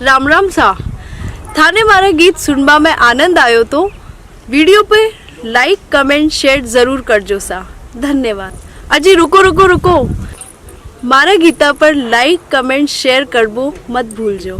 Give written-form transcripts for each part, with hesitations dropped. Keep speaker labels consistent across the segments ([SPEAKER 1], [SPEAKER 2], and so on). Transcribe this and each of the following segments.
[SPEAKER 1] राम राम सा थाने मारा गीत सुनवा में आनंद आयो तो वीडियो पे लाइक कमेंट शेयर जरूर करजो सा। धन्यवाद। अजी रुको रुको रुको, मारा गीता पर लाइक कमेंट शेयर करबो मत भूलजो।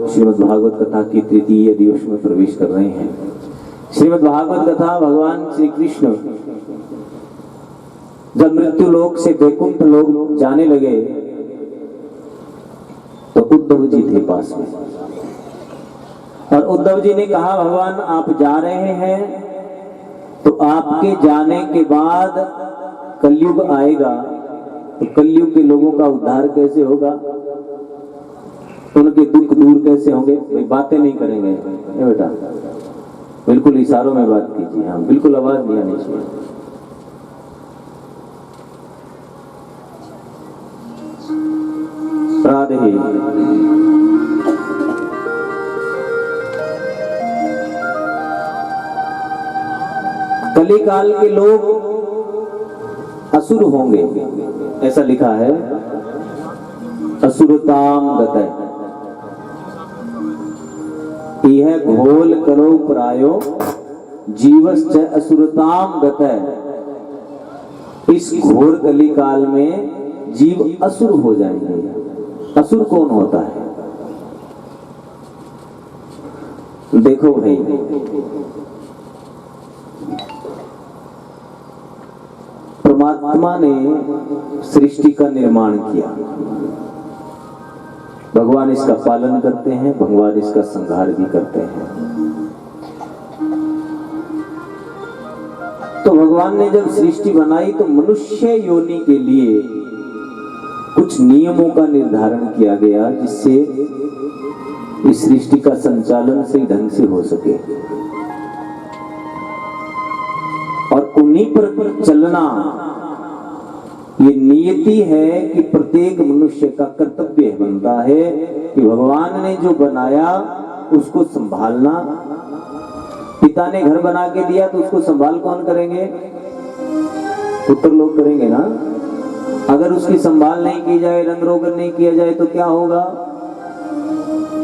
[SPEAKER 2] श्रीमद् भागवत कथा की तृतीय दिवस में प्रवेश कर रहे हैं। श्रीमद् भागवत कथा भगवान श्री कृष्ण जब मृत्यु लोक से वैकुंठ लोक जाने लगे तो उद्धव जी थे पास में, और उद्धव जी ने कहा भगवान आप जा रहे हैं तो आपके जाने के बाद कलयुग आएगा, तो कलयुग के लोगों का उद्धार कैसे होगा, उनके दुख दूर कैसे होंगे? भाई बातें नहीं करेंगे ये बेटा, बिल्कुल इशारों में बात कीजिए, हाँ बिल्कुल आवाज नहीं आनी चाहिए। राधे। कली काल के लोग असुर होंगे, ऐसा लिखा है, असुरताम गतय, यह घोल करो प्रायो जीवश्च असुरताम गतय। इस घोर कली काल में जीव असुर हो जाएंगे। असुर कौन होता है? देखो भाई, परमात्मा ने सृष्टि का निर्माण किया, भगवान इसका पालन करते हैं, भगवान इसका संहार भी करते हैं। तो भगवान ने जब सृष्टि बनाई तो मनुष्य योनि के लिए कुछ नियमों का निर्धारण किया गया, जिससे इस सृष्टि का संचालन सही ढंग से हो सके, और उन्हीं पर चलना ये नियति है कि प्रत्येक मनुष्य का कर्तव्य बनता है कि भगवान ने जो बनाया उसको संभालना। पिता ने घर बना के दिया तो उसको संभाल कौन करेंगे? पुत्र लोग करेंगे ना। अगर उसकी संभाल नहीं की जाए, रंग रोगन नहीं किया जाए तो क्या होगा?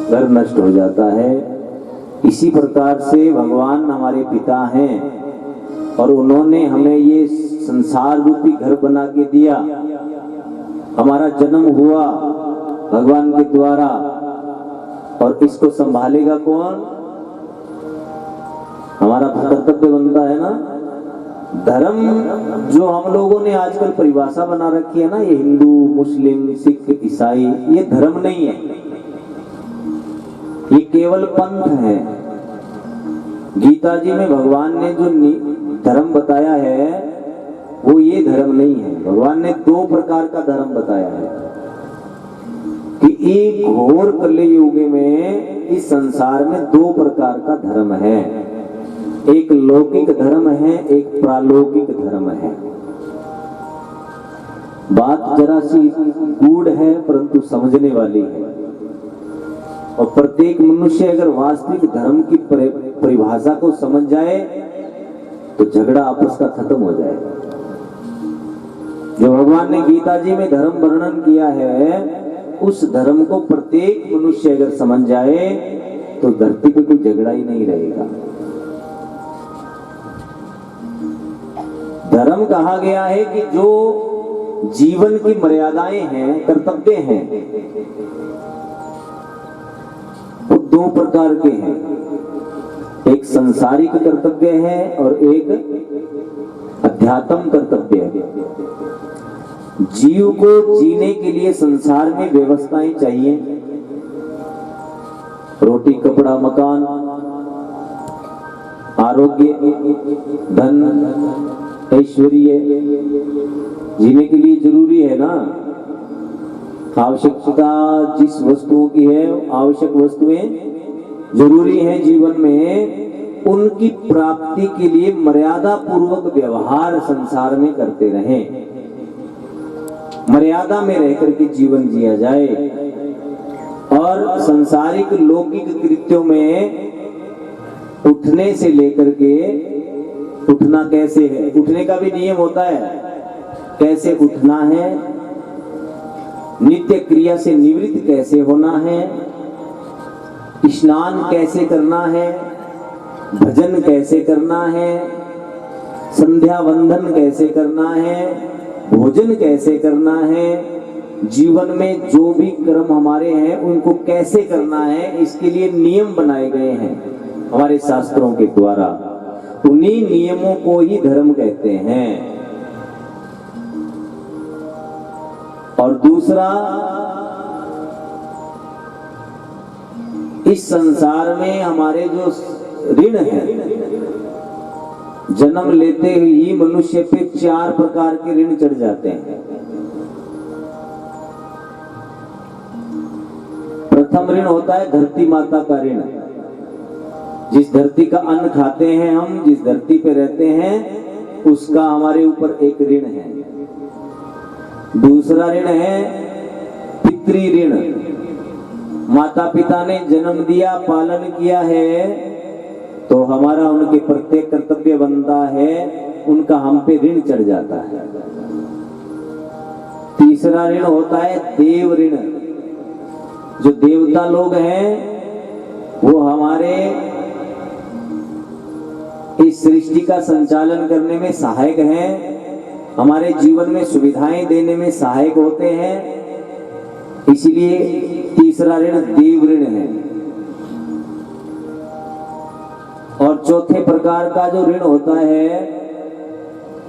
[SPEAKER 2] घर नष्ट हो जाता है। इसी प्रकार से भगवान हमारे पिता हैं और उन्होंने हमें ये संसार रूपी घर बना के दिया। हमारा जन्म हुआ भगवान के द्वारा, और इसको संभालेगा कौन? हमारा कर्तव्य बनता है ना। धर्म जो हम लोगों ने आजकल परिभाषा बना रखी है ना, ये हिंदू, मुस्लिम, सिख, ईसाई, ये धर्म नहीं है, ये केवल पंथ है। गीता जी में भगवान ने जो धर्म बताया है वो ये धर्म नहीं है। भगवान ने दो प्रकार का धर्म बताया है कि एक घोर कलयुग में इस संसार में दो प्रकार का धर्म है, एक लौकिक धर्म है, एक प्रालौकिक धर्म है। बात जरा सी गूढ़ है परंतु समझने वाली है, और प्रत्येक मनुष्य अगर वास्तविक धर्म की परिभाषा को समझ जाए तो झगड़ा आपस का खत्म हो जाएगा। जो भगवान ने गीता जी में धर्म वर्णन किया है, उस धर्म को प्रत्येक मनुष्य अगर समझ जाए तो धरती पे कोई झगड़ा ही नहीं रहेगा। धर्म कहा गया है कि जो जीवन की मर्यादाएं हैं, कर्तव्य हैं, वो दो प्रकार के हैं। एक सांसारिक कर्तव्य है और एक अध्यात्म कर्तव्य है। जीव को जीने के लिए संसार में व्यवस्थाएं चाहिए, रोटी, कपड़ा, मकान, आरोग्य, धन, ऐश्वर्य जीने के लिए जरूरी है ना। आवश्यकता जिस वस्तुओं की है, आवश्यक वस्तुएं जरूरी हैं जीवन में, उनकी प्राप्ति के लिए मर्यादा पूर्वक व्यवहार संसार में करते रहें। मर्यादा में रहकर के जीवन जिया जाए, और संसारिक लौकिक कृत्यों में उठने से लेकर के, उठना कैसे है, उठने का भी नियम होता है, कैसे उठना है, नित्य क्रिया से निवृत्त कैसे होना है, स्नान कैसे करना है, भजन कैसे करना है, संध्या वंदन कैसे करना है, भोजन कैसे करना है, जीवन में जो भी कर्म हमारे हैं उनको कैसे करना है, इसके लिए नियम बनाए गए हैं हमारे शास्त्रों के द्वारा। उन्हीं नियमों को ही धर्म कहते हैं। और दूसरा, इस संसार में हमारे जो ऋण है, जन्म लेते ही मनुष्य पे 4 प्रकार के ऋण चढ़ जाते हैं। प्रथम ऋण होता है धरती माता का ऋण। जिस धरती का अन्न खाते हैं हम, जिस धरती पे रहते हैं, उसका हमारे ऊपर एक ऋण है। दूसरा ऋण है पितृ ऋण। माता पिता ने जन्म दिया, पालन किया है, तो हमारा उनके प्रत्येक कर्तव्य बनता है, उनका हम पे ऋण चढ़ जाता है। तीसरा ऋण होता है देव ऋण। जो देवता लोग हैं वो हमारे इस सृष्टि का संचालन करने में सहायक हैं, हमारे जीवन में सुविधाएं देने में सहायक होते हैं, इसलिए तीसरा ऋण देव ऋण है। और चौथे प्रकार का जो ऋण होता है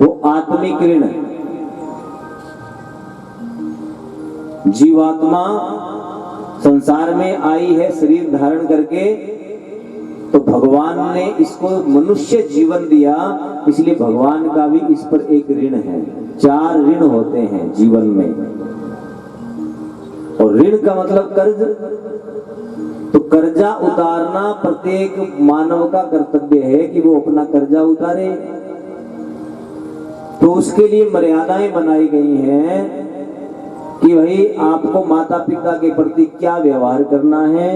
[SPEAKER 2] वो आत्मिक ऋण। जीवात्मा संसार में आई है शरीर धारण करके, तो भगवान ने इसको मनुष्य जीवन दिया, इसलिए भगवान का भी इस पर एक ऋण है। 4 ऋण होते हैं जीवन में। और ऋण का मतलब कर्ज, तो कर्जा उतारना प्रत्येक मानव का कर्तव्य है कि वो अपना कर्जा उतारे। तो उसके लिए मर्यादाएं बनाई गई हैं कि भाई आपको माता पिता के प्रति क्या व्यवहार करना है,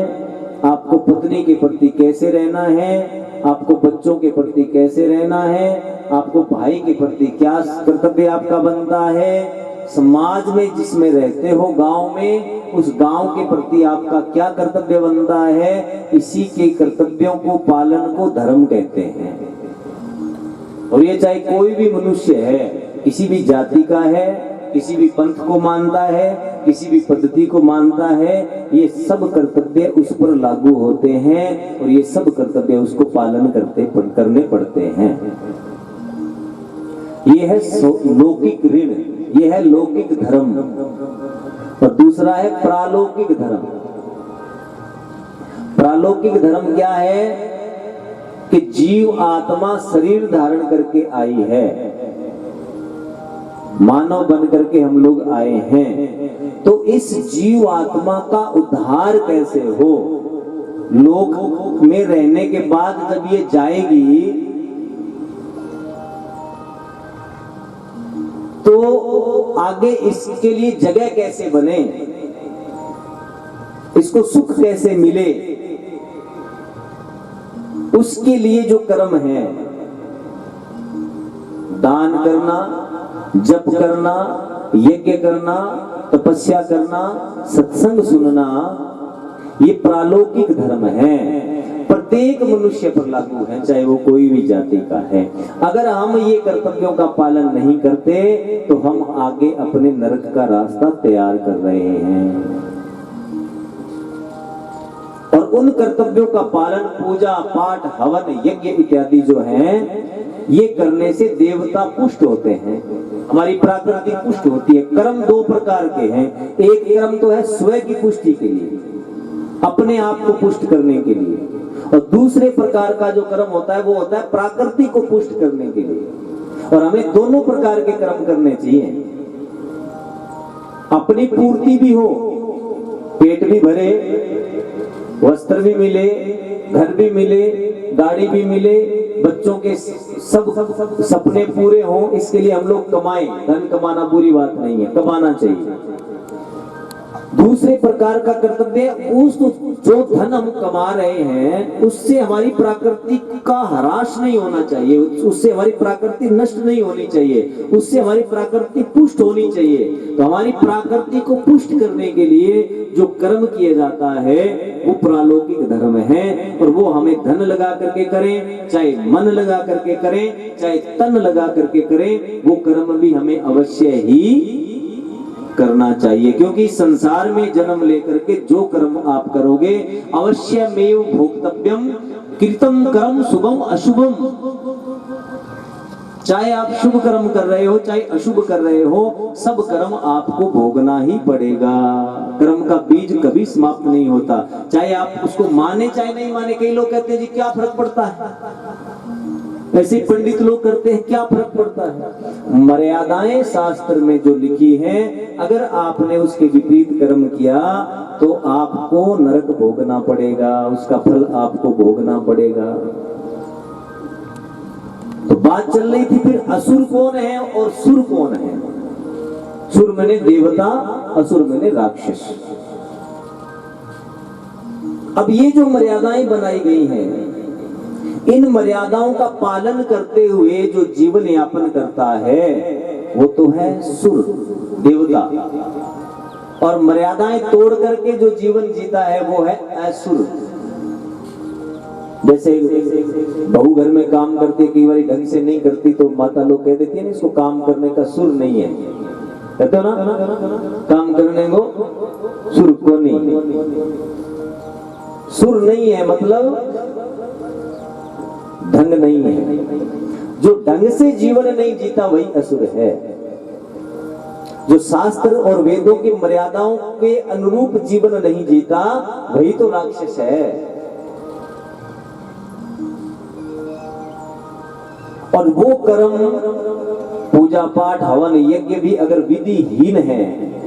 [SPEAKER 2] आपको पत्नी के प्रति कैसे रहना है, आपको बच्चों के प्रति कैसे रहना है, आपको भाई के प्रति क्या कर्तव्य आपका बनता है, समाज में जिसमें रहते हो गांव में, उस गांव के प्रति आपका क्या कर्तव्य बनता है। इसी के कर्तव्यों को पालन को धर्म कहते हैं। और ये चाहे कोई भी मनुष्य है, किसी भी जाति का है, किसी भी पंथ को मानता है, किसी भी पद्धति को मानता है, ये सब कर्तव्य उस पर लागू होते हैं और ये सब कर्तव्य उसको पालन करने पड़ते हैं। ये है लौकिक ऋण, ये है लौकिक धर्म। और दूसरा है प्रालौकिक धर्म। प्रालौकिक धर्म क्या है कि जीव आत्मा शरीर धारण करके आई है, मानव बन करके हम लोग आए हैं, तो इस जीव आत्मा का उद्धार कैसे हो। लोक में रहने के बाद जब ये जाएगी तो आगे इसके लिए जगह कैसे बने, इसको सुख कैसे मिले, उसके लिए जो कर्म है, दान करना, जप करना, यज्ञ करना, तपस्या करना, सत्संग सुनना, ये प्रालौकिक धर्म है। प्रत्येक मनुष्य पर लागू है, चाहे वो कोई भी जाति का है। अगर हम ये कर्तव्यों का पालन नहीं करते तो हम आगे अपने नरक का रास्ता तैयार कर रहे हैं। और उन कर्तव्यों का पालन, पूजा पाठ, हवन, यज्ञ इत्यादि जो हैं, ये करने से देवता पुष्ट होते हैं, हमारी प्रकृति पुष्ट होती है। कर्म 2 प्रकार के हैं। एक कर्म तो है स्वयं की पुष्टि के लिए, अपने आप को पुष्ट करने के लिए, और दूसरे प्रकार का जो कर्म होता है वो होता है प्रकृति को पुष्ट करने के लिए। और हमें दोनों प्रकार के कर्म करने चाहिए। अपनी पूर्ति भी हो, पेट भी भरे, वस्त्र भी मिले, घर भी मिले, गाड़ी भी मिले, बच्चों के सब सपने पूरे हों, इसके लिए हम लोग कमाएं। धन कमाना बुरी बात नहीं है, कमाना चाहिए। दूसरे प्रकार का कर्तव्य, उस जो धन हम कमा रहे हैं उससे हमारी प्रकृति का ह्रास नहीं होना चाहिए, उससे हमारी प्रकृति नष्ट नहीं होनी चाहिए, उससे हमारी प्रकृति पुष्ट होनी चाहिए। तो हमारी प्रकृति को पुष्ट करने के लिए जो कर्म किया जाता है वो प्रालौकिक धर्म है। और वो हमें धन लगा करके करें, चाहे मन लगा करके करें, चाहे तन लगा करके करें, वो कर्म भी हमें अवश्य ही करना चाहिए। क्योंकि संसार में जन्म लेकर के जो कर्म आप करोगे, अवश्यमेव भोक्तव्यम कृतं कर्म शुभम अशुभम, चाहे आप शुभ कर्म कर रहे हो चाहे अशुभ कर रहे हो, सब कर्म आपको भोगना ही पड़ेगा। कर्म का बीज कभी समाप्त नहीं होता, चाहे आप उसको माने चाहे नहीं माने। कई लोग कहते हैं जी क्या फर्क पड़ता है, ऐसे पंडित लोग करते हैं, क्या फर्क पड़ता है। मर्यादाएं शास्त्र में जो लिखी हैं, अगर आपने उसके विपरीत कर्म किया तो आपको नरक भोगना पड़ेगा, उसका फल आपको भोगना पड़ेगा। तो बात चल रही थी फिर असुर कौन है और सुर कौन है। सुर मैंने देवता, असुर मैंने राक्षस। अब ये जो मर्यादाएं बनाई गई हैं, इन मर्यादाओं का पालन करते हुए जो जीवन यापन करता है वो तो है सुर, देवता। और मर्यादाएं तोड़ करके जो जीवन जीता है वो है असुर। जैसे बहू घर में काम करती है, कई बार ढंग से नहीं करती तो माता लोग कह देती है ना, इसको काम करने का सुर नहीं है, कहते हो ना, काम करने को सुर को नहीं। सुर नहीं है मतलब ढंग नहीं है। जो ढंग से जीवन नहीं जीता वही असुर है। जो शास्त्र और वेदों की मर्यादाओं के अनुरूप जीवन नहीं जीता वही तो राक्षस है। और वो कर्म, पूजा पाठ, हवन, यज्ञ भी अगर विधिहीन है,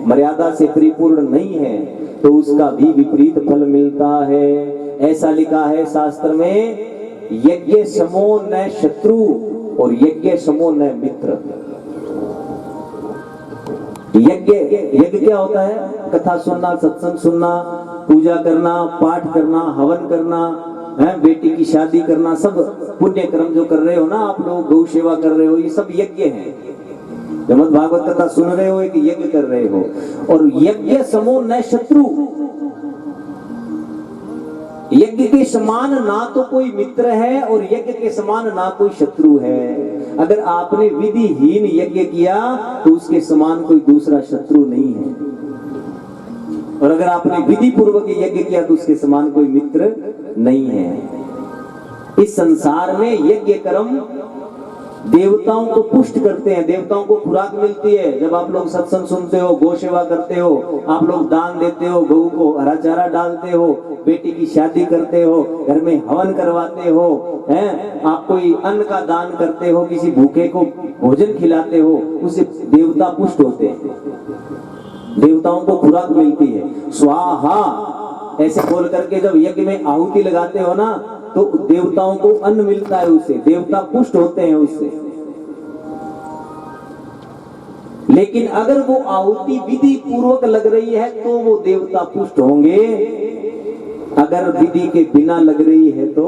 [SPEAKER 2] मर्यादा से परिपूर्ण नहीं है, तो उसका भी विपरीत फल मिलता है। ऐसा लिखा है शास्त्र में, यज्ञ समो न शत्रु और यज्ञ समो न मित्र। यज्ञ क्या होता है? कथा सुनना, सत्संग सुनना, पूजा करना, पाठ करना, हवन करना, बेटी की शादी करना, सब पुण्य कर्म जो कर रहे हो ना आप लोग, गौ सेवा कर रहे हो, ये सब यज्ञ है। श्रीमद् भागवत कथा सुन रहे हो, एक यज्ञ कर रहे हो। और यज्ञ समो न शत्रु, यज्ञ के समान ना तो कोई मित्र है और यज्ञ के समान ना कोई शत्रु है। अगर आपने विधिहीन यज्ञ किया तो उसके समान कोई दूसरा शत्रु नहीं है, और अगर आपने विधि पूर्वक यज्ञ किया तो उसके समान कोई मित्र नहीं है। इस संसार में यज्ञ कर्म देवताओं को पुष्ट करते हैं, देवताओं को खुराक मिलती है। जब आप लोग सत्संग सुनते हो, गौ सेवा करते हो, आप लोग दान देते हो, गौ को हरा चारा डालते हो, बेटी की शादी करते हो, घर में हवन करवाते हो, हैं, आप कोई अन्न का दान करते हो, किसी भूखे को भोजन खिलाते हो, उससे देवता पुष्ट होते हैं, देवताओं को खुराक मिलती है। स्वाहा ऐसे बोल करके जब यज्ञ में आहुति लगाते हो ना, तो देवताओं को अन्न मिलता है, उससे देवता पुष्ट होते हैं उससे। लेकिन अगर वो आहुति विधि पूर्वक लग रही है तो वो देवता पुष्ट होंगे, अगर विधि के बिना लग रही है तो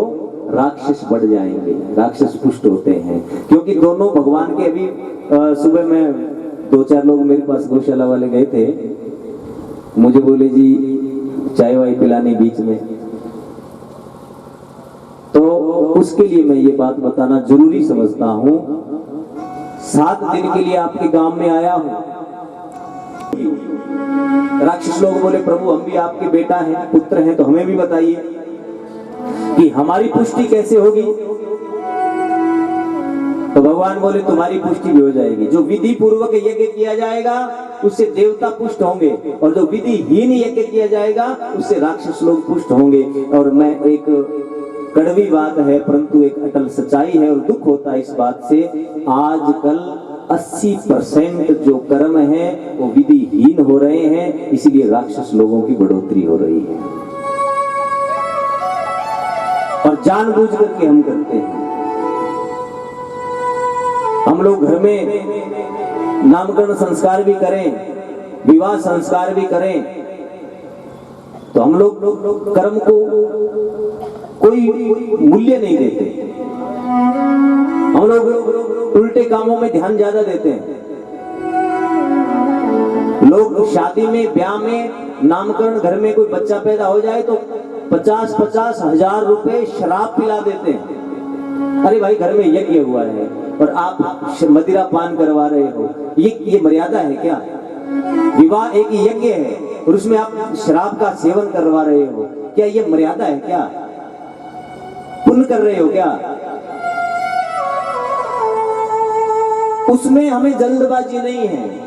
[SPEAKER 2] राक्षस बढ़ जाएंगे, राक्षस पुष्ट होते हैं। क्योंकि दोनों भगवान के, अभी सुबह में 2-4 लोग मेरे पास गौशाला वाले गए थे, मुझे बोले जी चाय वाय पिलाने बीच में, तो उसके लिए मैं ये बात बताना जरूरी समझता हूं। 7 दिन के लिए आपके गांव में आया हूं। राक्षस लोग बोले प्रभु हम भी आपके बेटा हैं, पुत्र हैं, तो हमें भी बताइए कि हमारी पुष्टि कैसे होगी। तो भगवान बोले तुम्हारी पुष्टि भी हो जाएगी। जो विधि पूर्वक यज्ञ किया जाएगा उससे देवता पुष्ट होंगे, और जो विधिहीन यज्ञ किया जाएगा उससे राक्षस लोग पुष्ट होंगे। और मैं, एक कड़वी बात है परंतु एक अटल सच्चाई है, और दुख होता है इस बात से, आजकल 80% जो कर्म है वो विधिहीन हो रहे हैं, इसलिए राक्षस लोगों की बढ़ोतरी हो रही है। और जानबूझ करके हम करते हैं। हम लोग घर में नामकरण संस्कार भी करें, विवाह संस्कार भी करें, तो हम लोग कर्म को कोई मूल्य नहीं देते। हम लोग उल्टे कामों में ध्यान ज्यादा देते हैं। लोग शादी में, ब्याह में, नामकरण, घर में कोई बच्चा पैदा हो जाए तो 50-50 हजार रुपए शराब पिला देते हैं। अरे भाई घर में यज्ञ हुआ है और आप मदिरा पान करवा रहे हो, ये मर्यादा है क्या? विवाह एक यज्ञ है और उसमें आप शराब का सेवन करवा रहे हो, क्या ये मर्यादा है क्या? पुण्य कर रहे हो क्या? उसमें हमें जल्दबाजी नहीं है।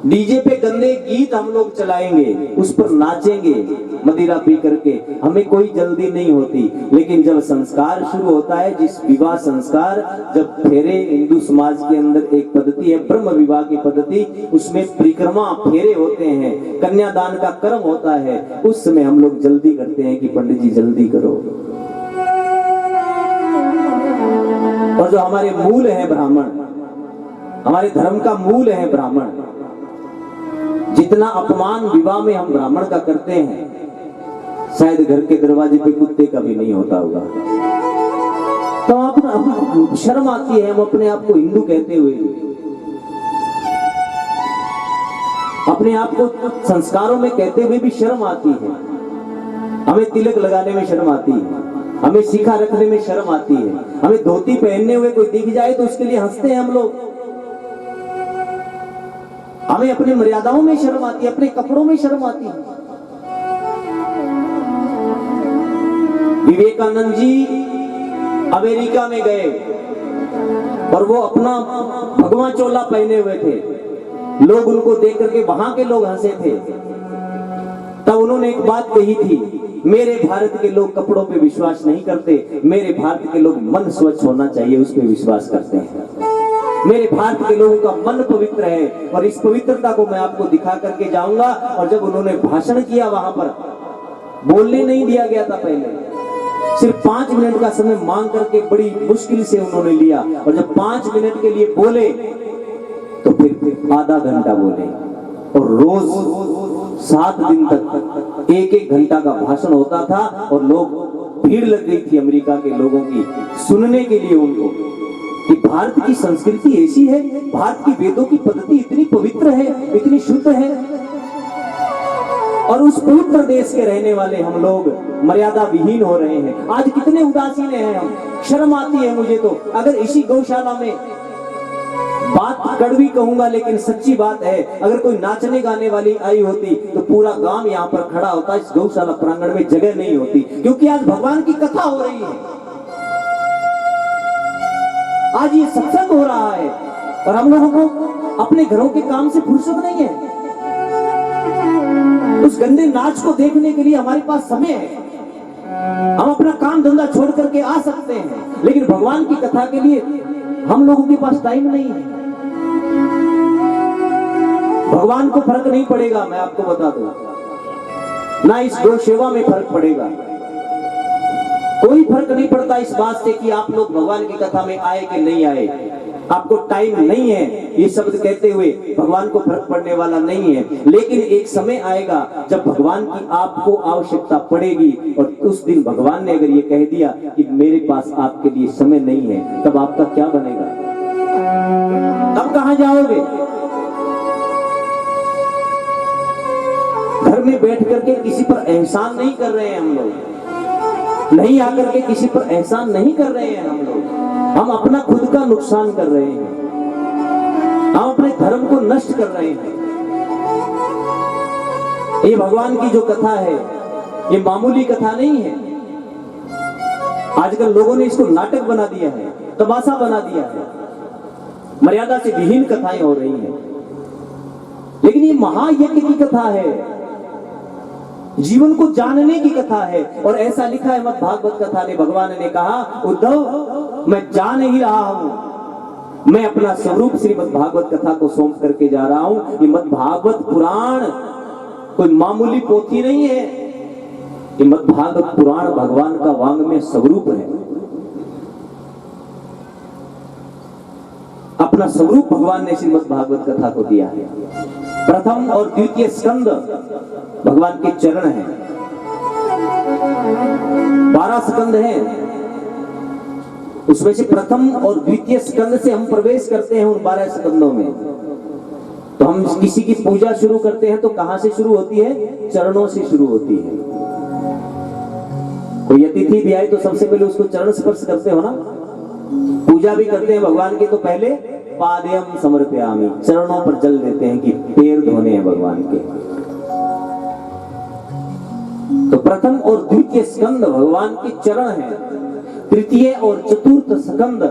[SPEAKER 2] डीजे पे गंदे गीत हम लोग चलाएंगे, उस पर नाचेंगे मदिरा पी करके, हमें कोई जल्दी नहीं होती। लेकिन जब संस्कार शुरू होता है, जिस विवाह संस्कार, जब फेरे हिंदू समाज के अंदर एक पद्धति है ब्रह्म विवाह की पद्धति, उसमें परिक्रमा फेरे होते हैं, कन्यादान का कर्म होता है, उस समय हम लोग जल्दी करते हैं कि पंडित जी जल्दी करो। और जो हमारे मूल है ब्राह्मण, हमारे धर्म का मूल है ब्राह्मण, जितना अपमान विवाह में हम ब्राह्मण का करते हैं, शायद घर के दरवाजे पे कुत्ते का भी नहीं होता होगा। तो अपना शर्म आती है, हम अपने आप को हिंदू कहते हुए, अपने आप को संस्कारों में कहते हुए भी शर्म आती है। हमें तिलक लगाने में शर्म आती है, हमें शिखा रखने में शर्म आती है, हमें धोती पहनने हुए कोई दिख जाए तो उसके लिए हंसते हैं हम लोग। हमें अपनी मर्यादाओं में शर्म आती है, अपने कपड़ों में शर्म आती है। विवेकानंद जी अमेरिका में गए और वो अपना भगवा चोला पहने हुए थे, लोग उनको देख करके वहां के लोग हंसे थे। तब उन्होंने एक बात कही थी, मेरे भारत के लोग कपड़ों पे विश्वास नहीं करते, मेरे भारत के लोग मन स्वच्छ होना चाहिए उस पर विश्वास करते हैं। मेरे भारत के लोगों का मन पवित्र है और इस पवित्रता को मैं आपको दिखा करके जाऊंगा। और जब उन्होंने भाषण किया, वहां पर बोलने नहीं दिया गया था, पहले सिर्फ 5 मिनट का समय मांग करके बड़ी मुश्किल से उन्होंने लिया, और जब 5 मिनट के लिए बोले तो फिर आधा घंटा बोले। और रोज 7 दिन तक 1-1 घंटा का भाषण होता था और लोग भीड़ लग गई थी अमेरिका के लोगों की सुनने के लिए उनको, कि भारत की संस्कृति ऐसी है, भारत की वेदों की पद्धति इतनी पवित्र है, इतनी शुद्ध है। और उस पवित्र देश के रहने वाले हम लोग मर्यादा विहीन हो रहे हैं। आज कितने उदासीन हैं हम, शर्म आती है मुझे तो। अगर इसी गौशाला में, बात कड़वी कहूंगा लेकिन सच्ची बात है, अगर कोई नाचने गाने वाली आई होती तो पूरा गांव यहाँ पर खड़ा होता, इस गौशाला प्रांगण में जगह नहीं होती, क्योंकि आज भगवान की कथा हो रही है, आज ये सत्संग हो रहा है और हम लोगों को अपने घरों के काम से फुर्सत नहीं है। उस गंदे नाच को देखने के लिए हमारे पास समय है, हम अपना काम धंधा छोड़ करके आ सकते हैं, लेकिन भगवान की कथा के लिए हम लोगों के पास टाइम नहीं है। भगवान को फर्क नहीं पड़ेगा, मैं आपको बता दूं, ना इस गौ सेवा में फर्क पड़ेगा। कोई फर्क नहीं पड़ता इस बात से कि आप लोग भगवान की कथा में आए कि नहीं आए, आपको टाइम नहीं है, ये शब्द कहते हुए भगवान को फर्क पड़ने वाला नहीं है। लेकिन एक समय आएगा जब भगवान की आपको आवश्यकता पड़ेगी, और उस दिन भगवान ने अगर ये कह दिया कि मेरे पास आपके लिए समय नहीं है, तब आपका क्या बनेगा? तब कहां जाओगे? घर में बैठ करके किसी पर एहसान नहीं कर रहे हैं हम लोग, नहीं आकर के किसी पर एहसान नहीं कर रहे हैं हम लोग, हम अपना खुद का नुकसान कर रहे हैं, हम अपने धर्म को नष्ट कर रहे हैं। ये भगवान की जो कथा है, ये मामूली कथा नहीं है। आजकल लोगों ने इसको नाटक बना दिया है, तमाशा बना दिया है, मर्यादा से विहीन कथाएं हो रही हैं। लेकिन ये महायज्ञ की कथा है, जीवन को जानने की कथा है। और ऐसा लिखा है मद् भागवत कथा ने, भगवान ने कहा, उद्धव मैं जान ही रहा हूं, मैं अपना स्वरूप श्रीमद् भागवत कथा को सौंप करके जा रहा हूं। ये मद् भागवत पुराण कोई मामूली पोथी नहीं है, ये मद् भागवत पुराण भगवान का वांग्मय स्वरूप है। अपना स्वरूप भगवान ने श्रीमद् भागवत कथा को दिया है। प्रथम और द्वितीय स्कंद भगवान के चरण हैं, 12 स्कंद हैं, उसमें से प्रथम और द्वितीय स्कंद से हम प्रवेश करते हैं उन 12 स्कंदों में। तो हम किसी की पूजा शुरू करते हैं तो कहां से शुरू होती है? चरणों से शुरू होती है। कोई अतिथि भी आए तो सबसे पहले उसको चरण स्पर्श करते हो ना। पूजा भी करते हैं भगवान की तो पहले पादयम समर्पयामि, चरणों पर जल देते हैं कि पैर धोने हैं भगवान के। तो प्रथम और द्वितीय स्कंद भगवान के चरण हैं, तृतीय और चतुर्थ स्कंद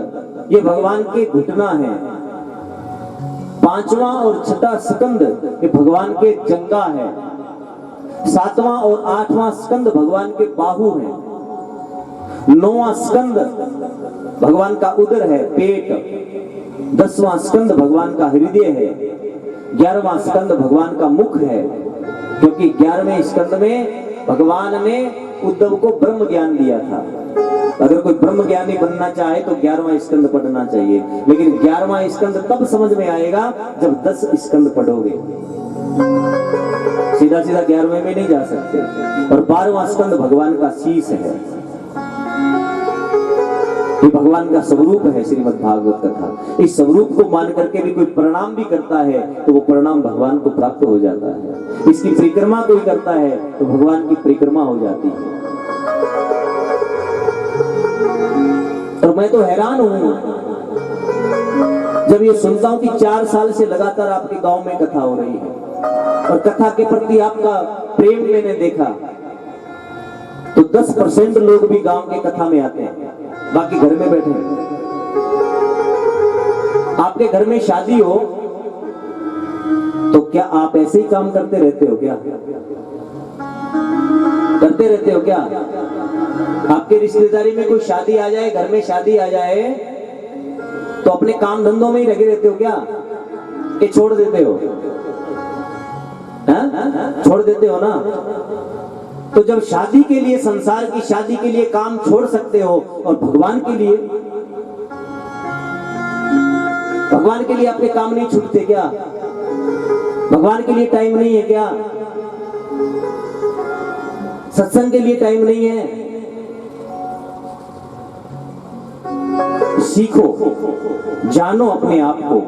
[SPEAKER 2] ये भगवान के घुटना है। पांचवा और छठा स्कंद ये भगवान के जंगा है। सातवां और आठवां स्कंद भगवान के बाहु हैं। नौवां स्कंद भगवान का उदर है, पेट। 10वां स्कंद भगवान का हृदय है। 11वां स्कंद भगवान का मुख है, क्योंकि 11वें स्कंद में भगवान ने उद्धव को ब्रह्म ज्ञान दिया था। अगर कोई ब्रह्म ज्ञानी बनना चाहे तो 11वां स्कंद पढ़ना चाहिए, लेकिन 11वां स्कंद तब समझ में आएगा जब 10 स्कंद पढ़ोगे। सीधा सीधा 11वें में नहीं जा सकते। और 12वां स्कंद भगवान का शीश है, ये भगवान का स्वरूप है। श्रीमद् भागवत कथा, इस स्वरूप को मान करके भी कोई प्रणाम भी करता है तो वो प्रणाम भगवान को प्राप्त हो जाता है। इसकी परिक्रमा कोई करता है तो भगवान की परिक्रमा हो जाती है। और मैं तो हैरान हूं जब ये सुनता हूं कि 4 साल से लगातार आपके गांव में कथा हो रही है और कथा के प्रति आपका प्रेम मैंने देखा, तो 10% लोग भी गांव के कथा में आते हैं, बाकी घर में बैठे हैं। आपके घर में शादी हो तो क्या आप ऐसे ही काम करते रहते हो क्या? करते रहते हो क्या? आपके रिश्तेदारी में कोई शादी आ जाए, घर में शादी आ जाए, तो अपने काम धंधों में ही लगे रहते हो क्या? कि छोड़ देते हो? छोड़ देते हो ना? तो जब शादी के लिए, संसार की शादी के लिए काम छोड़ सकते हो, और भगवान के लिए, भगवान के लिए आपके काम नहीं छूटते क्या? भगवान के लिए टाइम नहीं है क्या? सत्संग के लिए टाइम नहीं है? सीखो, जानो अपने आप को।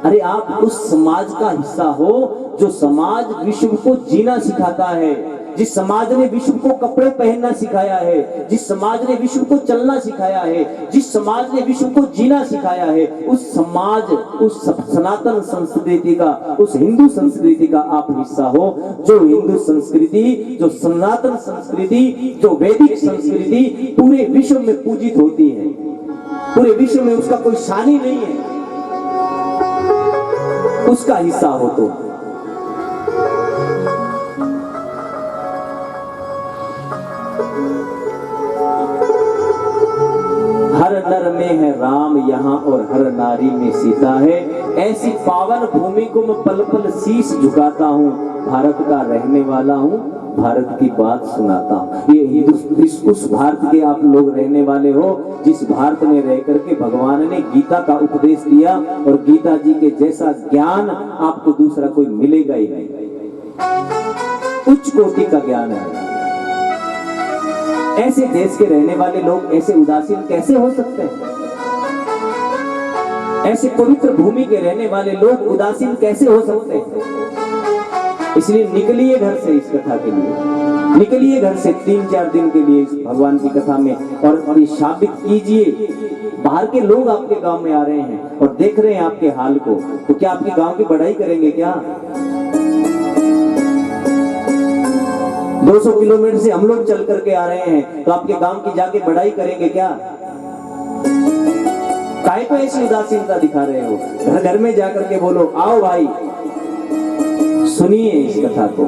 [SPEAKER 2] अरे आप उस समाज का हिस्सा हो जो समाज विश्व को जीना सिखाता है, जिस समाज ने विश्व को कपड़े पहनना सिखाया है, जिस समाज ने विश्व को चलना सिखाया है, जिस समाज ने विश्व को जीना सिखाया है, उस समाज, उस सनातन संस्कृति का, उस हिंदू संस्कृति का आप हिस्सा हो। जो हिंदू संस्कृति, जो सनातन संस्कृति, जो वैदिक संस्कृति पूरे विश्व में पूजित होती है, पूरे विश्व में उसका कोई शानी नहीं है, उसका हिस्सा हो तो। हर नर में है राम यहाँ और हर नारी में सीता है। ऐसी पावन भूमि को मैं पल पल शीश झुकाता हूँ। भारत का रहने वाला हूँ, भारत की बात सुनाता हूँ। ये उस भारत के आप लोग रहने वाले हो जिस भारत में रह करके भगवान ने गीता का उपदेश दिया, और गीता जी के जैसा ज्ञान आपको दूसरा कोई मिलेगा ही नहीं। उच्च कोटि का ज्ञान है। ऐसे देश के रहने वाले लोग ऐसे उदासीन कैसे हो सकते हैं? ऐसे पवित्र भूमि के रहने वाले लोग उदासीन कैसे हो सकते हैं? इसलिए निकलिए घर से इस कथा के लिए, निकलिए घर से 3-4 दिन के लिए इस भगवान की कथा में, और ये साबित कीजिए। बाहर के लोग आपके गांव में आ रहे हैं और देख रहे हैं आपके हाल को, तो क्या आपके गांव की बढ़ाई करेंगे क्या? 200 किलोमीटर से हम लोग चल करके आ रहे हैं, तो आपके गांव की जाके बढ़ाई करेंगे क्या? काहे को ऐसी उदासीनता दिखा रहे हो? घर घर में जाकर के बोलो, आओ भाई सुनिए इस कथा को,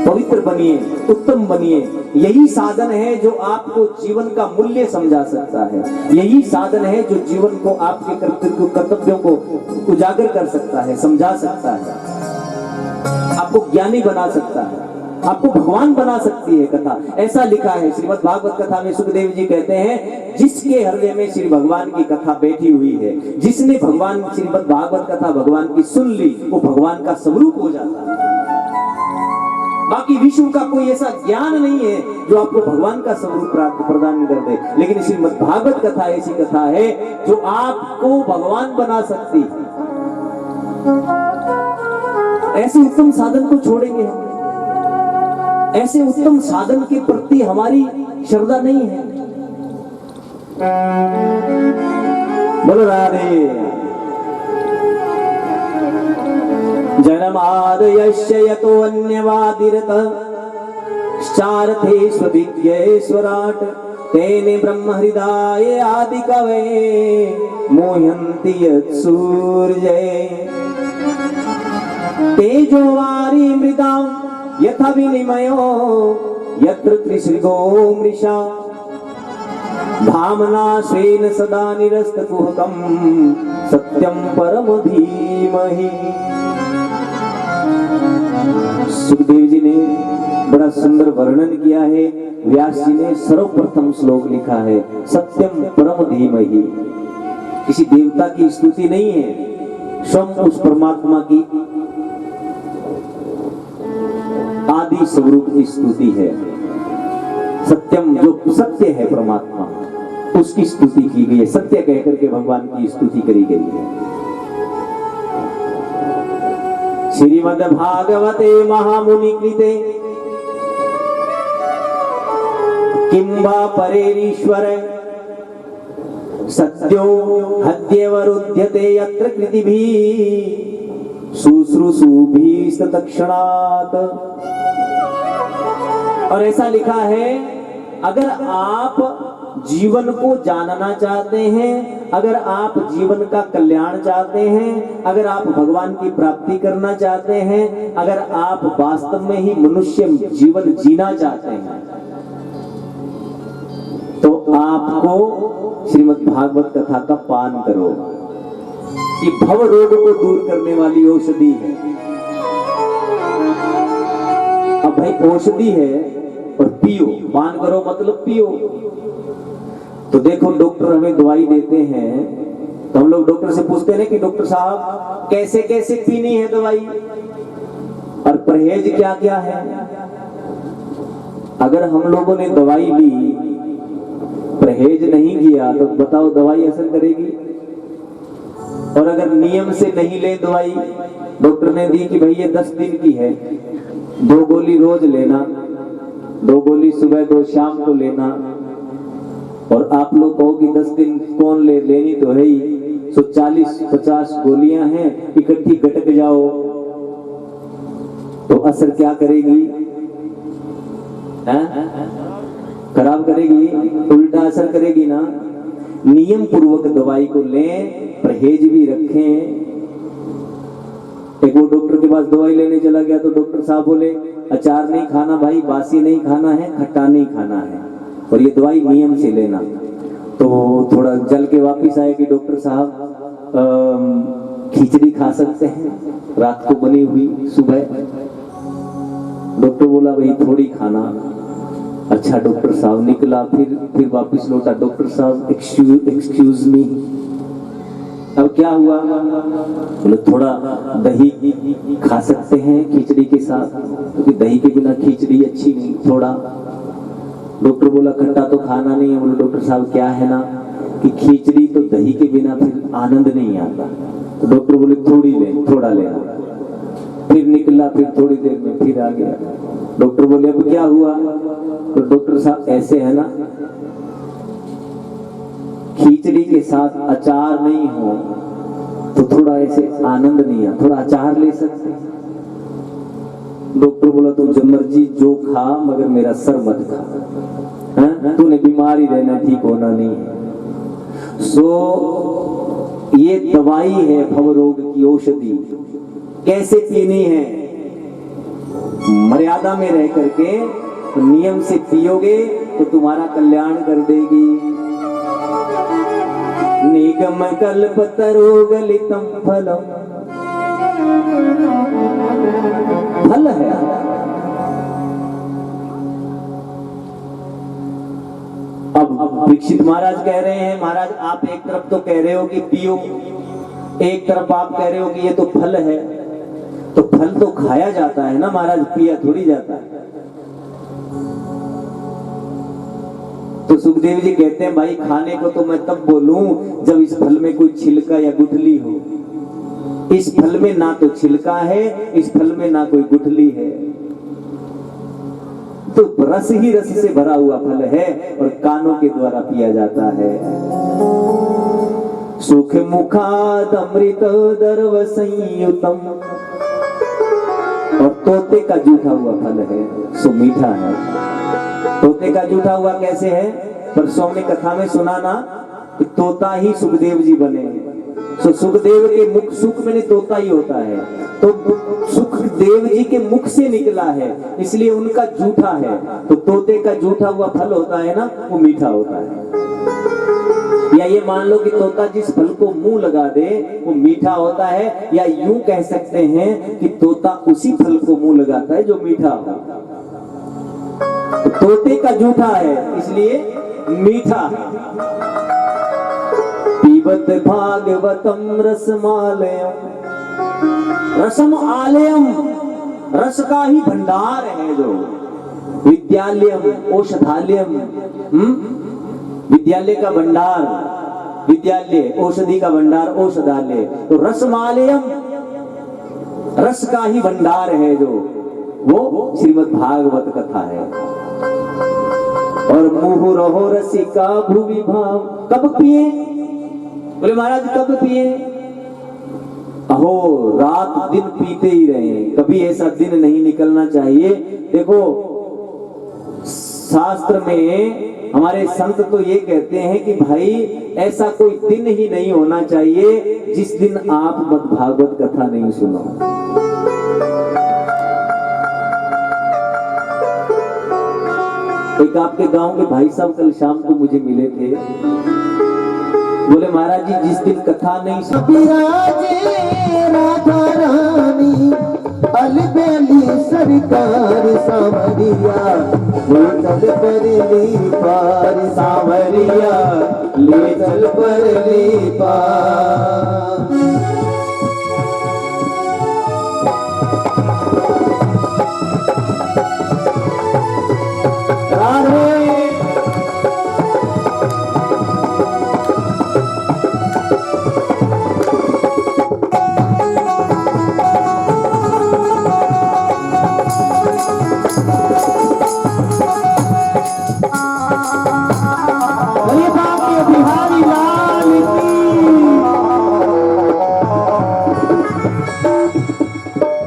[SPEAKER 2] पवित्र बनिए, उत्तम बनिए। यही साधन है जो आपको जीवन का मूल्य समझा सकता है। यही साधन है जो जीवन को, आपके कर्तव्यों को उजागर कर सकता है, समझा सकता है, आपको ज्ञानी बना सकता है, आपको भगवान बना सकती है कथा। ऐसा लिखा है श्रीमद् भागवत कथा में। सुखदेव जी कहते हैं, जिसके हृदय में श्री भगवान की कथा बैठी हुई है, जिसने भगवान श्रीमद् भागवत कथा भगवान की सुन ली, वो भगवान का स्वरूप हो जाता है। बाकी विश्व का कोई ऐसा ज्ञान नहीं है जो आपको भगवान का स्वरूप प्रदान कर दे, लेकिन श्रीमद् भागवत कथा ऐसी कथा है जो आपको भगवान बना सकती है। ऐसे उत्तम साधन को छोड़ेंगे हम? ऐसे उत्तम साधन के प्रति हमारी श्रद्धा नहीं है। बोलो राधे। जन्मादयस्य यतो अन्यवादिरत चार थे स्वविज्ञेश्वराट तेने ब्रह्म हृदय आदि कवे मोहंति सूर्य तेजो वारी मृदां यथा विनिमयो यत्र त्रिशृगो मृषा धामना स्वेन सदा निरस्तकुहकं सत्यं परम धीमहि। सुखदेव जी ने बड़ा सुंदर वर्णन किया है। व्यास जी ने सर्वप्रथम श्लोक लिखा है सत्यम परम धीमहि। किसी देवता की स्तुति नहीं है, स्वयं उस परमात्मा की आदि स्वरूप की स्तुति है। सत्यम जो सत्य है परमात्मा, उसकी स्तुति की गई है। सत्य कहकर के भगवान की स्तुति करी गई है। श्रीमद् भागवते महामुनि कृते किंबा परेरीश्वर सत्यो हद्यवरुध्यते यत्र कृतिभिः शुश्रूषुभिस्तत्क्षणात्। और ऐसा लिखा है, अगर आप जीवन को जानना चाहते हैं, अगर आप जीवन का कल्याण चाहते हैं, अगर आप भगवान की प्राप्ति करना चाहते हैं, अगर आप वास्तव में ही मनुष्य जीवन जीना चाहते हैं, तो आपको श्रीमद् भागवत कथा का पान करो। ये भव रोग को दूर करने वाली औषधि है। अब भाई औषधि है और पियो, पान करो मतलब पियो। तो देखो डॉक्टर हमें दवाई देते हैं तो हम लोग डॉक्टर से पूछते हैं कि डॉक्टर साहब कैसे कैसे पीनी है दवाई और परहेज क्या क्या है। अगर हम लोगों ने दवाई ली, परहेज नहीं किया, तो बताओ दवाई असर करेगी? और अगर नियम से नहीं ले दवाई, डॉक्टर ने दी कि भाई ये 10 दिन की है, 2 गोली रोज लेना, 2 गोली सुबह 2 शाम को लेना, और आप लोग कहो कि 10 दिन कौन लेनी तो है ही, 140-50 गोलियां हैं, इकट्ठी गटक जाओ, तो असर क्या करेगी? खराब करेगी, उल्टा असर करेगी ना। नियम पूर्वक दवाई को लें, परहेज भी रखें। एक वो डॉक्टर के पास दवाई लेने चला गया तो डॉक्टर साहब बोले अचार नहीं खाना भाई, बासी नहीं खाना है, खट्टा नहीं खाना है, और ये दवाई नियम से लेना। तो थोड़ा जल के वापिस आए कि डॉक्टर साहब खिचड़ी खा सकते हैं, रात को बनी हुई सुबह। डॉक्टर बोला भाई थोड़ी खाना। अच्छा डॉक्टर साहब निकला, फिर वापिस लौटा, डॉक्टर साहब एक्सक्यूज मी, अब क्या हुआ? बोले थोड़ा दही खा सकते हैं खिचड़ी के साथ, क्योंकि दही के बिना खिचड़ी अच्छी नहीं। थोड़ा। डॉक्टर बोला खट्टा तो खाना नहीं है। बोले डॉक्टर साहब क्या है ना कि खिचड़ी तो दही के बिना फिर आनंद नहीं आता। तो डॉक्टर बोले थोड़ा लेना। फिर निकला, फिर थोड़ी देर में फिर आ गया। डॉक्टर बोले अब क्या हुआ? तो डॉक्टर साहब ऐसे है ना, खिचड़ी के साथ अचार नहीं हो तो थोड़ा ऐसे आनंद नहीं आता, थोड़ा अचार ले सकते। डॉक्टर बोला तुम जो मर्जी जो खा, मगर मेरा सर मत खा, तूने बीमारी रहना, ठीक होना नहीं है। सो ये दवाई है भव रोग की औषधि। कैसे पीनी है? मर्यादा में रह करके, नियम से पियोगे तो तुम्हारा कल्याण कर देगी। निगम कल्पतरो गलितम फलम, फल है। अब दीक्षित महाराज कह रहे हैं, महाराज आप एक तरफ तो कह रहे हो कि पियो, एक तरफ आप कह रहे हो कि ये तो फल है। तो फल तो खाया जाता है ना महाराज, पिया थोड़ी जाता है। तो सुखदेव जी कहते हैं भाई खाने को तो मैं तब बोलूं जब इस फल में कोई छिलका या गुठली हो। इस फल में ना तो छिलका है, इस फल में ना कोई गुठली है, तो रस ही रस से भरा हुआ फल है और कानों के द्वारा पिया जाता है। सुख मुखाद अमृत दर्व संयुतम, और तोते का जूठा हुआ फल है। सो मीठा है। तोते का जूठा हुआ कैसे है? परसों में कथा में सुना ना कि तोता ही सुखदेव जी बने। सो सुखदेव के मुख, सुख में तोता ही होता है, तो सुखदेव जी के मुख से निकला है, इसलिए उनका जूठा है। तो तोते का जूठा हुआ फल होता है ना, वो मीठा होता है। या ये मान लो कि तोता जिस फल को मुंह लगा दे वो मीठा होता है, या यूं कह सकते हैं कि तोता उसी फल को मुंह लगाता है जो मीठा हो। तो तोते का जूठा है इसलिए मीठा है। पीबत भागवतम रसमालयम, रसम आलयम, रस का ही भंडार है जो। विद्यालयम औषधालयम, विद्यालय का भंडार, विद्यालय औषधि का भंडार, औषधालय। तो रसमालयम, रस का ही भंडार है जो, वो श्रीमद् भागवत कथा है। और मुहुरहो रसिका भुवि भाव, कब पिए? बोले महाराज कब पिए? अहो रात दिन पीते ही रहे, कभी ऐसा दिन नहीं निकलना चाहिए। देखो शास्त्र में हमारे संत तो ये कहते हैं कि भाई ऐसा कोई दिन ही नहीं होना चाहिए जिस दिन आप भागवत कथा नहीं सुनो। एक आपके गांव के भाई साहब कल शाम को मुझे मिले थे, बोले महाराज जी जिस दिन कथा नहीं सुनी,
[SPEAKER 3] राधा रानी अलबेली सरकार सावरिया ले चल परली पार, सावरिया ले चल परली पार।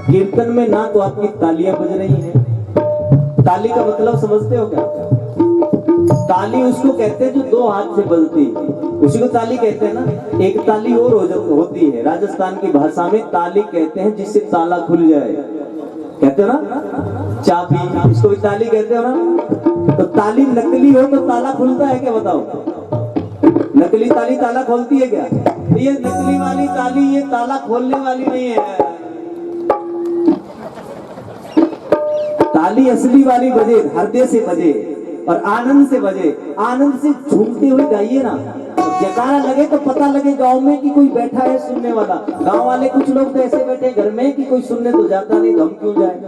[SPEAKER 2] कीर्तन में ना तो आपकी तालियां बज रही हैं। ताली का मतलब समझते हो क्या? ताली उसको कहते हैं जो दो हाथ से बजती है, उसी को ताली कहते हैं ना। एक ताली और होती है, राजस्थान की भाषा में ताली कहते हैं जिससे ताला खुल जाए, कहते हो ना चाबी, इसको भी ताली कहते हो ना। तो ताली नकली हो तो ताला खुलता है क्या? बताओ, नकली ताली ताला खोलती है क्या? ये नकली वाली ताली ये ताला खोलने वाली नहीं है। ताली असली वाली बजे, हृदय से बजे और आनंद से बजे, आनंद से झूमते हुए गाइए ना। जयकारा लगे तो पता लगे गांव में कि कोई बैठा है सुनने वाला। गांव वाले कुछ लोग तो ऐसे बैठे घर में कि कोई सुनने तो जाता नहीं, तो हम क्यों जाए?